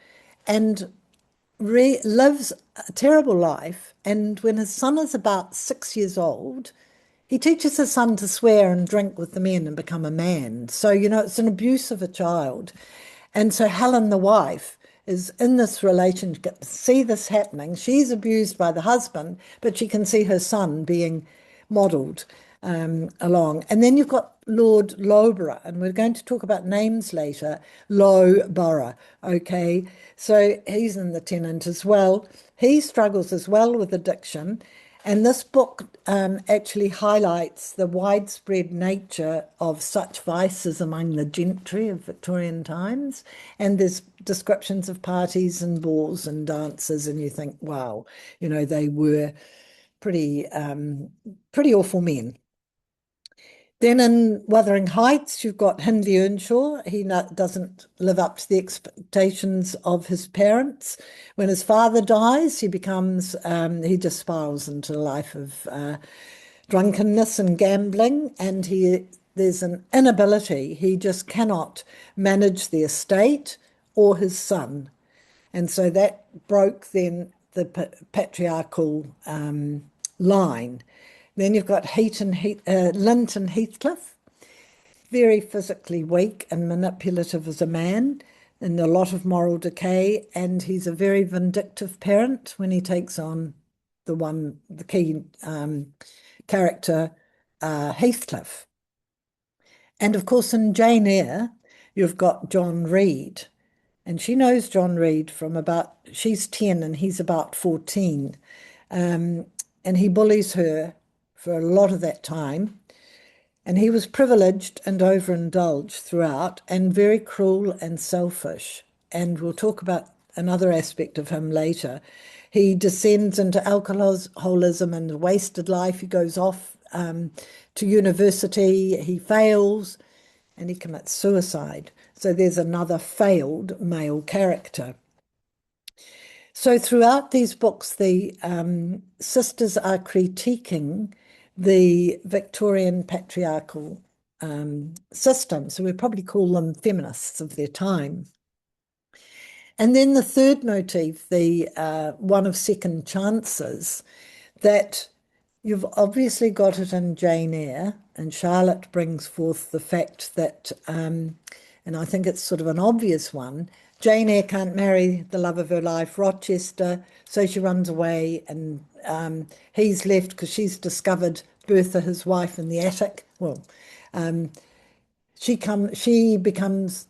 Speaker 2: and lives a terrible life. And when his son is about 6 years old, he teaches his son to swear and drink with the men and become a man. So, it's an abuse of a child. And so Helen, the wife, is in this relationship, see this happening. She's abused by the husband, but she can see her son being modelled along. And then you've got Lord Loughborough, and we're going to talk about names later, Loughborough, okay? So he's in The Tenant as well. He struggles as well with addiction. And this book actually highlights the widespread nature of such vices among the gentry of Victorian times. And there's descriptions of parties and balls and dances, and you think, wow, they were pretty awful men. Then in Wuthering Heights, you've got Hindley Earnshaw. He doesn't live up to the expectations of his parents. When his father dies, he just spirals into a life of drunkenness and gambling, and there's an inability. He just cannot manage the estate or his son. And so that broke then the patriarchal line. Then you've got Linton Heathcliff, very physically weak and manipulative as a man, and a lot of moral decay, and he's a very vindictive parent when he takes on the key character, Heathcliff. And of course, in Jane Eyre, you've got John Reed, and she knows John Reed she's 10 and he's about 14. And he bullies her for a lot of that time. And he was privileged and overindulged throughout and very cruel and selfish. And we'll talk about another aspect of him later. He descends into alcoholism and a wasted life. He goes off to university, he fails, and he commits suicide. So there's another failed male character. So throughout these books, the sisters are critiquing the Victorian patriarchal system. So we probably call them feminists of their time. And then the third motif, the one of second chances, that You've obviously got it in Jane Eyre, and Charlotte brings forth the fact that, and I think it's sort of an obvious one, Jane Eyre can't marry the love of her life, Rochester, so she runs away, and he's left because she's discovered Bertha, his wife, in the attic. Well, she becomes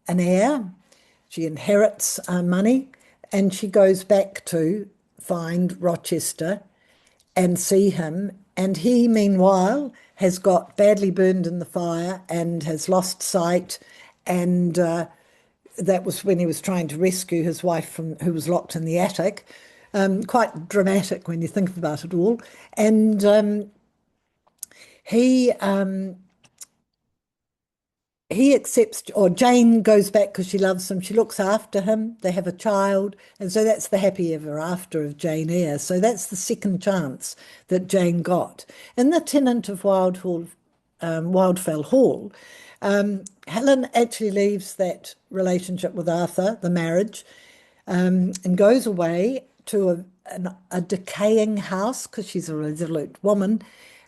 Speaker 2: an heir, she inherits money, and she goes back to find Rochester and see him. And he, meanwhile, has got badly burned in the fire and has lost sight. And that was when he was trying to rescue his wife from who was locked in the attic. Quite dramatic when you think about it all. And he he accepts, or Jane goes back because she loves him. She looks after him. They have a child. And so that's the happy ever after of Jane Eyre. So that's the second chance that Jane got. In The Tenant of Wildfell Hall, Helen actually leaves that relationship with Arthur, the marriage, and goes away to a decaying house because she's a resolute woman,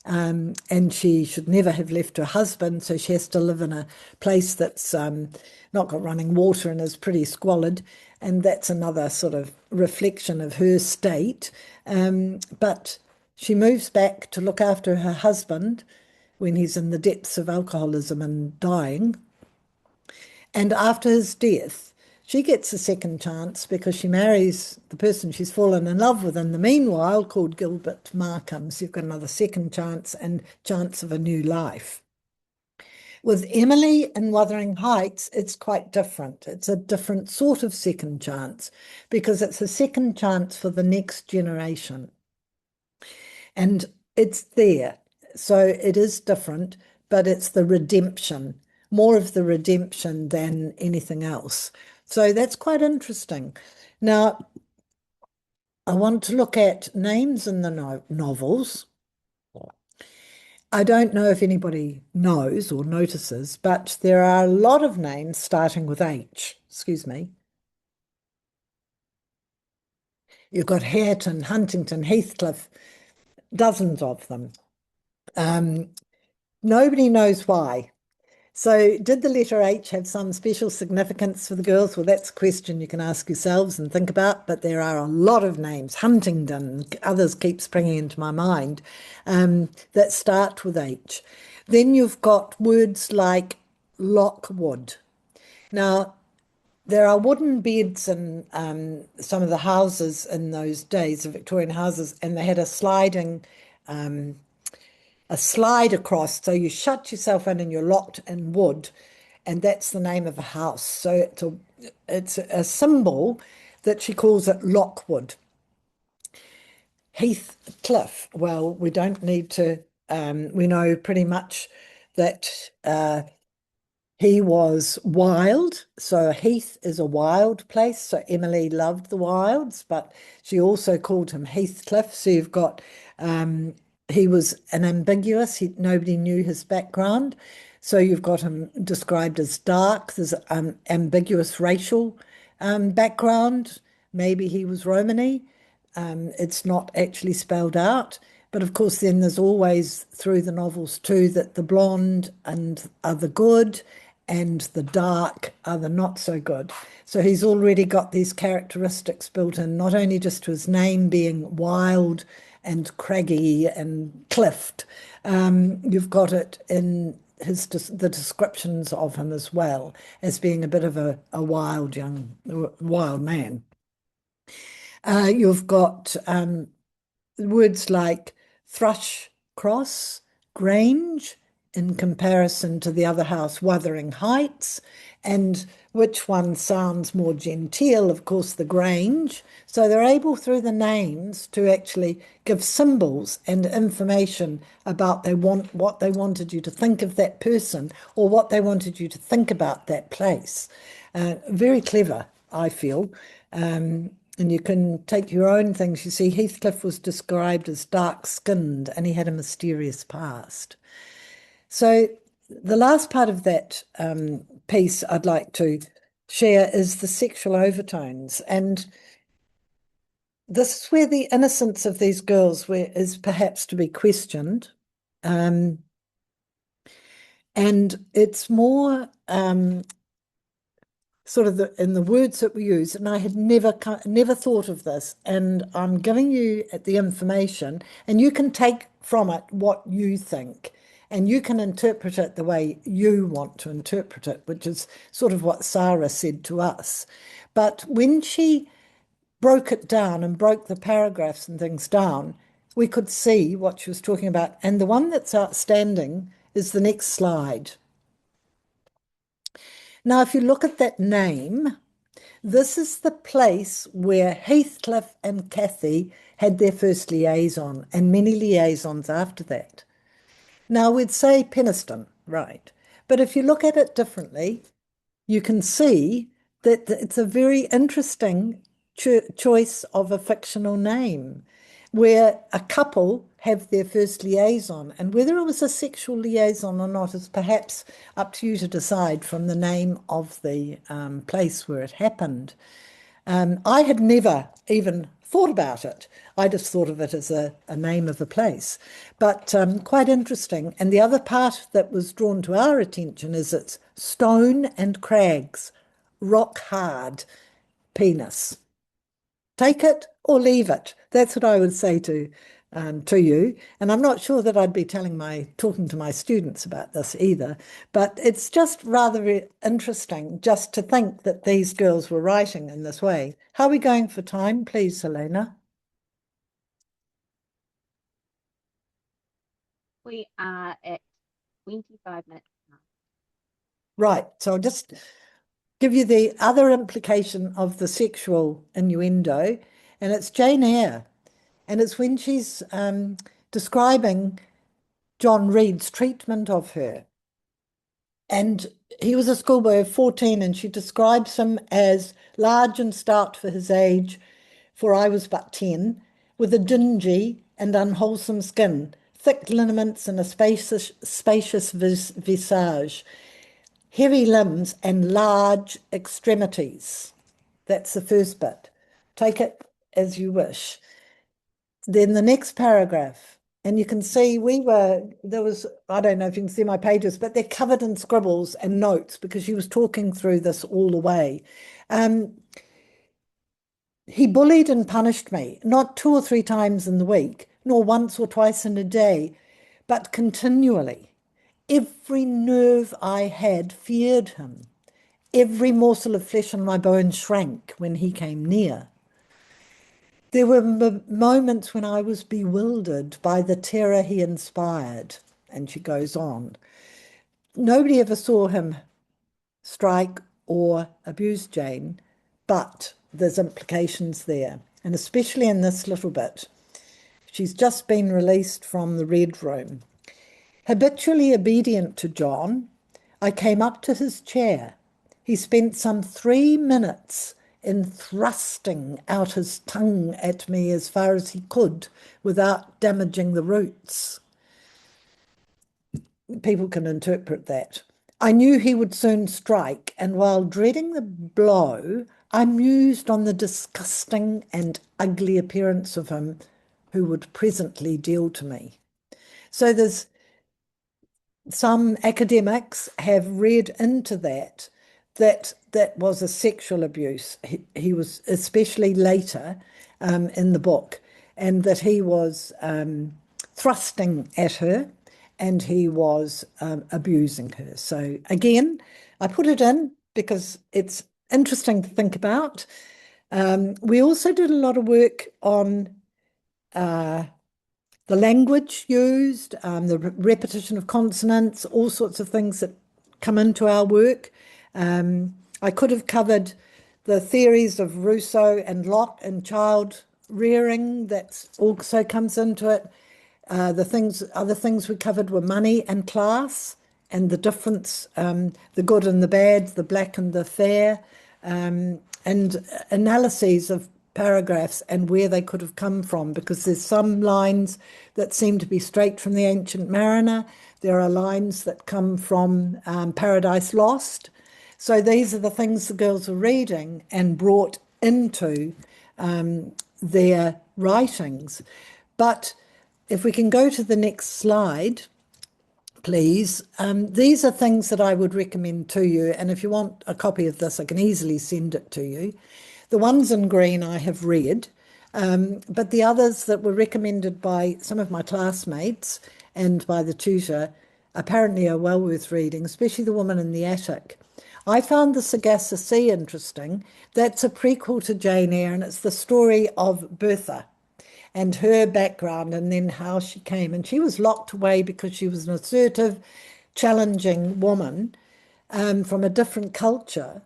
Speaker 2: and she should never have left her husband, so she has to live in a place that's not got running water and is pretty squalid, and that's another sort of reflection of her state. But she moves back to look after her husband when he's in the depths of alcoholism and dying. And after his death, she gets a second chance because she marries the person she's fallen in love with in the meanwhile, called Gilbert Markham. So you've got another second chance and chance of a new life. With Emily in Wuthering Heights, it's quite different. It's a different sort of second chance because it's a second chance for the next generation. And it's there. So it is different, but it's the redemption, more of the redemption than anything else. So that's quite interesting. Now, I want to look at names in the novels. I don't know if anybody knows or notices, but there are a lot of names starting with H. Excuse me. You've got Hareton, Huntington, Heathcliff, dozens of them. Nobody knows why. So did the letter H have some special significance for the girls? Well, that's a question you can ask yourselves and think about, but there are a lot of names, Huntingdon, others keep springing into my mind, that start with H. Then you've got words like Lockwood. Now, there are wooden beds in some of the houses in those days, the Victorian houses, and they had a slide across, so you shut yourself in and you're locked in wood, and that's the name of a house. So it's a symbol that she calls it Lockwood. Heathcliff, well, we don't need to, we know pretty much that he was wild, so Heath is a wild place. So Emily loved the wilds, but she also called him Heathcliff. So you've got he was an ambiguous. Nobody knew his background, so you've got him described as dark. There's an ambiguous racial background. Maybe he was Romany. It's not actually spelled out. But of course, then there's always through the novels too that the blonde are the good and the dark are the not so good. So he's already got these characteristics built in, not only just to his name being wild and craggy and cliffed, you've got it in the descriptions of him as well as being a bit of a wild man. You've got words like Thrushcross, Grange, in comparison to the other house, Wuthering Heights, and which one sounds more genteel? Of course, the Grange. So they're able through the names to actually give symbols and information about what they wanted you to think of that person or what they wanted you to think about that place. Very clever, I feel. And you can take your own things. You see, Heathcliff was described as dark-skinned and he had a mysterious past. So the last part of that piece I'd like to share is the sexual overtones. And this is where the innocence of these girls is perhaps to be questioned. And it's more sort of in the words that we use, and I had never thought of this, and I'm giving you the information, and you can take from it what you think, and you can interpret it the way you want to interpret it, which is sort of what Sarah said to us. But when she broke it down and broke the paragraphs and things down, we could see what she was talking about. And the one that's outstanding is the next slide. Now, if you look at that name, this is the place where Heathcliff and Cathy had their first liaison and many liaisons after that. Now, we'd say Penistone, right? But if you look at it differently, you can see that it's a very interesting choice of a fictional name where a couple have their first liaison, and whether it was a sexual liaison or not is perhaps up to you to decide from the name of the place where it happened. I had never even thought about it. I just thought of it as a name of a place, but quite interesting. And the other part that was drawn to our attention is it's stone and crags, rock hard, penis. Take it or leave it. That's what I would say to you. And I'm not sure that I'd be talking to my students about this either, but it's just rather interesting just to think that these girls were writing in this way. How are we going for time, please, Helena?
Speaker 3: We are at 25 minutes now.
Speaker 2: Right. So I'll just give you the other implication of the sexual innuendo, and it's Jane Eyre. And it's when she's describing John Reed's treatment of her. And he was a schoolboy of 14, and she describes him as large and stout for his age, for I was but 10, with a dingy and unwholesome skin, thick lineaments and a spacious visage, heavy limbs and large extremities. That's the first bit. Take it as you wish. Then the next paragraph, and you can see I don't know if you can see my pages, but they're covered in scribbles and notes because she was talking through this all the way. He bullied and punished me, not 2 or 3 times in the week, nor once or twice in a day, but continually. Every nerve I had feared him. Every morsel of flesh on my bones shrank when he came near. There were moments when I was bewildered by the terror he inspired. And she goes on. Nobody ever saw him strike or abuse Jane, but there's implications there. And especially in this little bit. She's just been released from the Red Room. Habitually obedient to John, I came up to his chair. He spent some 3 minutes in thrusting out his tongue at me as far as he could without damaging the roots. People can interpret that. I knew he would soon strike, and while dreading the blow, I mused on the disgusting and ugly appearance of him who would presently deal to me. So there's some academics have read into that was a sexual abuse. He was, especially later in the book, and that he was thrusting at her and he was abusing her. So again, I put it in because it's interesting to think about. We also did a lot of work on the language used, the repetition of consonants, all sorts of things that come into our work. I could have covered the theories of Rousseau and Locke and child rearing, that also comes into it. Other things we covered were money and class and the difference, the good and the bad, the black and the fair, and analyses of paragraphs and where they could have come from, because there's some lines that seem to be straight from the Ancient Mariner. There are lines that come from Paradise Lost. So these are the things the girls are reading and brought into their writings. But if we can go to the next slide, please. These are things that I would recommend to you. And if you want a copy of this, I can easily send it to you. The ones in green I have read, but the others that were recommended by some of my classmates and by the tutor apparently are well worth reading, especially The Woman in the Attic. I found the Sagassa Sea interesting. That's a prequel to Jane Eyre, and it's the story of Bertha and her background and then how she came. And she was locked away because she was an assertive, challenging woman from a different culture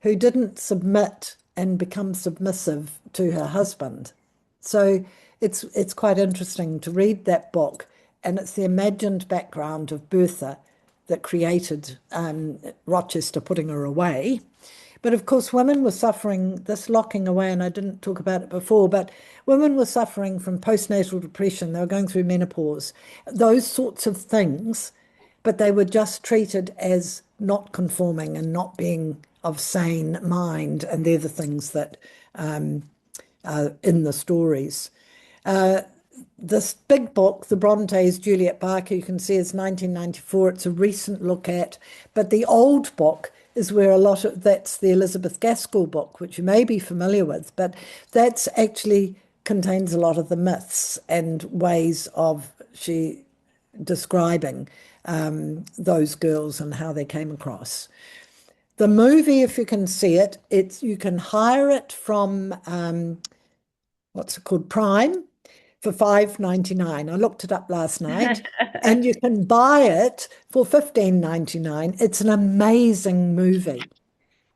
Speaker 2: who didn't submit and become submissive to her husband. So it's quite interesting to read that book, and it's the imagined background of Bertha that created Rochester putting her away. But of course, women were suffering this locking away, and I didn't talk about it before, but women were suffering from postnatal depression. They were going through menopause, those sorts of things, but they were just treated as not conforming and not being of sane mind. And they're the things that are in the stories. This big book, the Brontes, Juliet Barker, you can see it's 1994. It's a recent look at, but the old book is where a lot of, that's the Elizabeth Gaskell book, which you may be familiar with, but that's actually contains a lot of the myths and ways of she describing those girls and how they came across. The movie, if you can see it, you can hire it from what's it called, Prime, for $5.99. I looked it up last night, and you can buy it for $15.99. It's an amazing movie,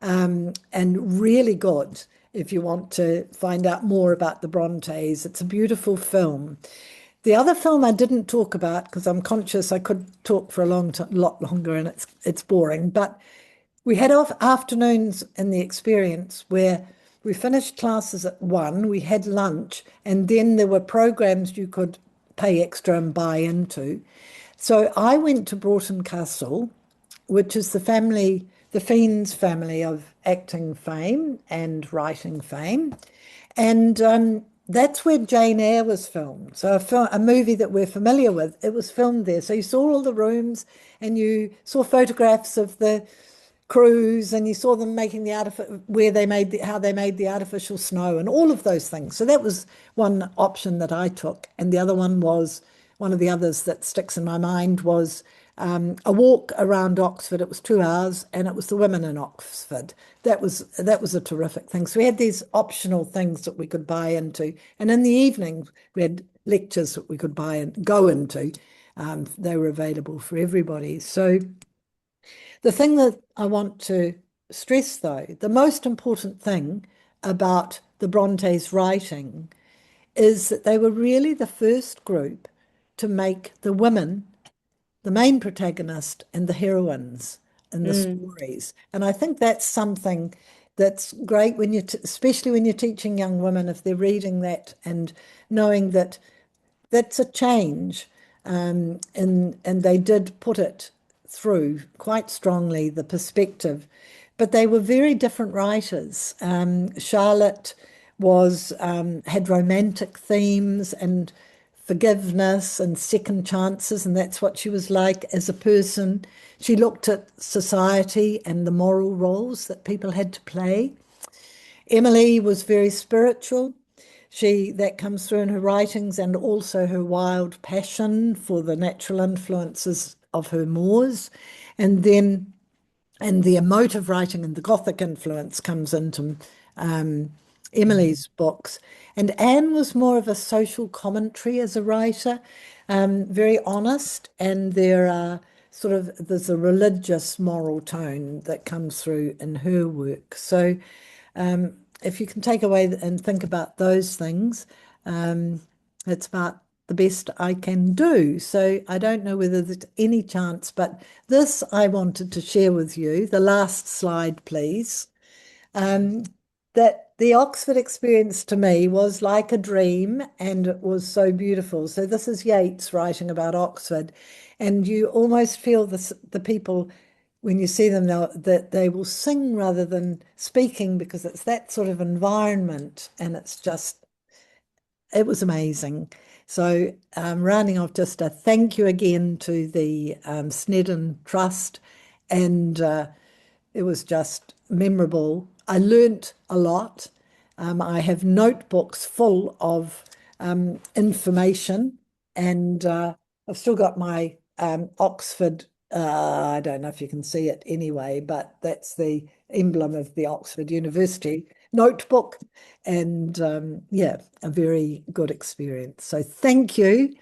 Speaker 2: and really good if you want to find out more about the Brontes. It's a beautiful film. The other film I didn't talk about because I'm conscious I could talk for a lot longer and it's boring, but we had afternoons in the experience where we finished classes at 1, we had lunch, and then there were programs you could pay extra and buy into. So I went to Broughton Castle, which is the Fiennes family of acting fame and writing fame. And that's where Jane Eyre was filmed. So a movie that we're familiar with, it was filmed there. So you saw all the rooms and you saw photographs of the crews, and you saw them making the how they made the artificial snow and all of those things. So that was one option that I took. And the other one was, one of the others that sticks in my mind was a walk around Oxford. It was 2 hours, and it was the women in Oxford. That was a terrific thing. So we had these optional things that we could buy into, and in the evening we had lectures that we could buy and go into. They were available for everybody. So the thing that I want to stress, though, the most important thing about the Brontes' writing is that they were really the first group to make the women the main protagonist and the heroines in the stories. And I think that's something that's great when especially when you're teaching young women, if they're reading that and knowing that that's a change. And they did put it through quite strongly, the perspective. But they were very different writers. Charlotte had romantic themes and forgiveness and second chances, and that's what she was like as a person. She looked at society and the moral roles that people had to play. Emily was very spiritual. That comes through in her writings, and also her wild passion for the natural influences of her moors. And the emotive writing and the Gothic influence comes into Emily's books. And Anne was more of a social commentary as a writer, very honest, and there's a religious moral tone that comes through in her work. So if you can take away and think about those things, it's about the best I can do. So I don't know whether there's any chance, but this I wanted to share with you. The last slide, please. That the Oxford experience to me was like a dream, and it was so beautiful. So this is Yeats writing about Oxford, and you almost feel the people, when you see them now, that they will sing rather than speaking, because it's that sort of environment, and it's just it was amazing. So rounding off, just a thank you again to the Snedden Trust, and it was just memorable. I learnt a lot. I have notebooks full of information, and I've still got my Oxford. I don't know if you can see it anyway, but that's the emblem of the Oxford University notebook, and yeah, a very good experience. So thank you,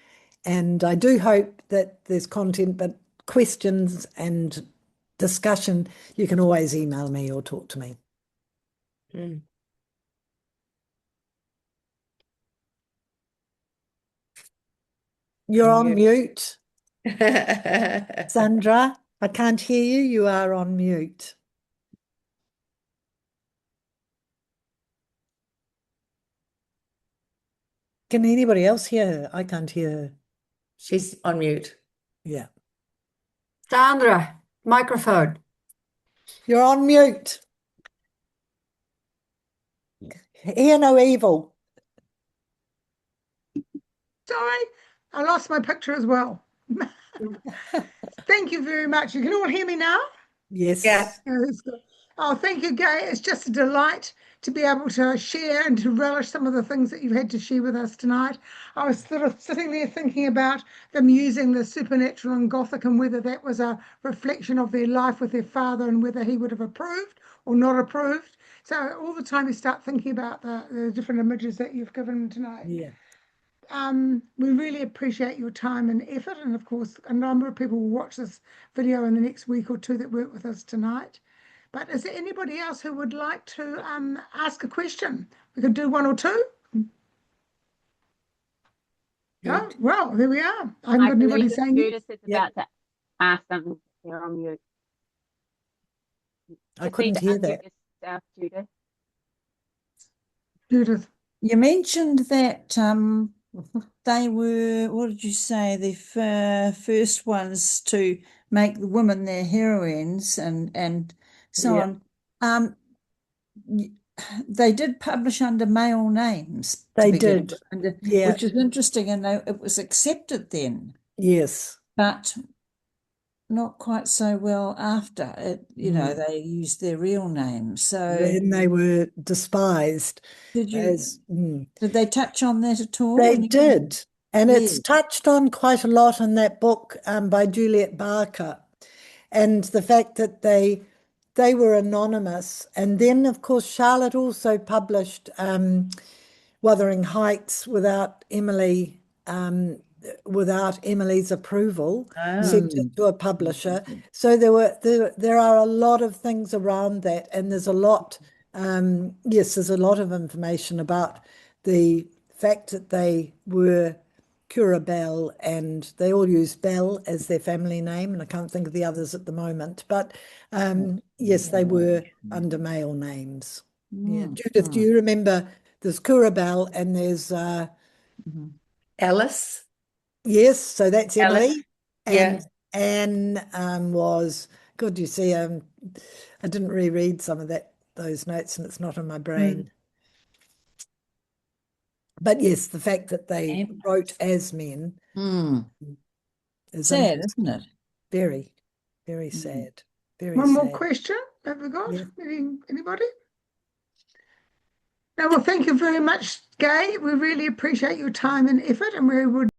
Speaker 2: and I do hope that there's content, but questions and discussion, you can always email me or talk to me.
Speaker 4: Mm.
Speaker 2: You're on mute,
Speaker 4: Mute.
Speaker 2: Sandra. I can't hear you. You are on mute. Can anybody else hear her? I can't hear her.
Speaker 4: She's on mute.
Speaker 2: Yeah.
Speaker 5: Sandra, microphone.
Speaker 2: You're on mute. Hear no evil.
Speaker 1: Sorry, I lost my picture as well. Thank you very much. You can all hear me now?
Speaker 2: Yes.
Speaker 4: Yeah.
Speaker 1: Yeah, that's good. Oh, thank you, Gay. It's just a delight to be able to share and to relish some of the things that you've had to share with us tonight. I was sort of sitting there thinking about them using the supernatural and Gothic and whether that was a reflection of their life with their father and whether he would have approved or not approved. So all the time you start thinking about the different images that you've given tonight.
Speaker 2: Yeah.
Speaker 1: We really appreciate your time and effort, and of course a number of people will watch this video in the next week or two that work with us tonight. But is there anybody else who would like to ask a question? We could do one or two. Oh, well, there we are. I haven't
Speaker 3: I
Speaker 1: got anybody
Speaker 3: believe
Speaker 1: saying
Speaker 3: Judith is
Speaker 2: Yep.
Speaker 3: about to ask something. You're on mute.
Speaker 2: I
Speaker 3: Just need
Speaker 2: couldn't
Speaker 3: to
Speaker 2: hear
Speaker 3: unmute
Speaker 2: that.
Speaker 3: yourself, Judith.
Speaker 1: Judith.
Speaker 5: You mentioned that they were, what did you say, the first ones to make the women their heroines and so
Speaker 2: Yeah.
Speaker 5: on. Y- They did publish under male names to
Speaker 2: They
Speaker 5: begin
Speaker 2: did.
Speaker 5: with, and,
Speaker 2: Yeah.
Speaker 5: which is interesting, and it was accepted then,
Speaker 2: Yes.
Speaker 5: but not quite so well after it. You know, they used their real names. So
Speaker 2: Then they were despised
Speaker 5: did you?
Speaker 2: as.
Speaker 5: Did they touch on that at all?
Speaker 2: They
Speaker 5: when you-
Speaker 2: did. And it's
Speaker 5: Yes.
Speaker 2: touched on quite a lot in that book by Juliet Barker. And the fact that they were anonymous. And then, of course, Charlotte also published Wuthering Heights without Emily's approval, sent it to a publisher. So there are a lot of things around that, and there's a lot. Yes, there's a lot of information about the fact that they were Cura Bell, and they all used Bell as their family name, and I can't think of the others at the moment. But yes, they were under male names. Yeah, Judith, do you remember? There's Cura Bell, and there's
Speaker 4: Alice.
Speaker 2: yes, so that's
Speaker 4: Alice.
Speaker 2: Emily,
Speaker 4: Yeah.
Speaker 2: and Anne was good. You see, I didn't reread some of those notes, and it's not in my brain. But yes, the fact that they wrote as men is
Speaker 5: Sad, isn't it?
Speaker 2: very, very sad. Very
Speaker 1: One more
Speaker 2: sad.
Speaker 1: question have we got?
Speaker 2: Yeah.
Speaker 1: Anybody? No, well, thank you very much, Gay. We really appreciate your time and effort, and we would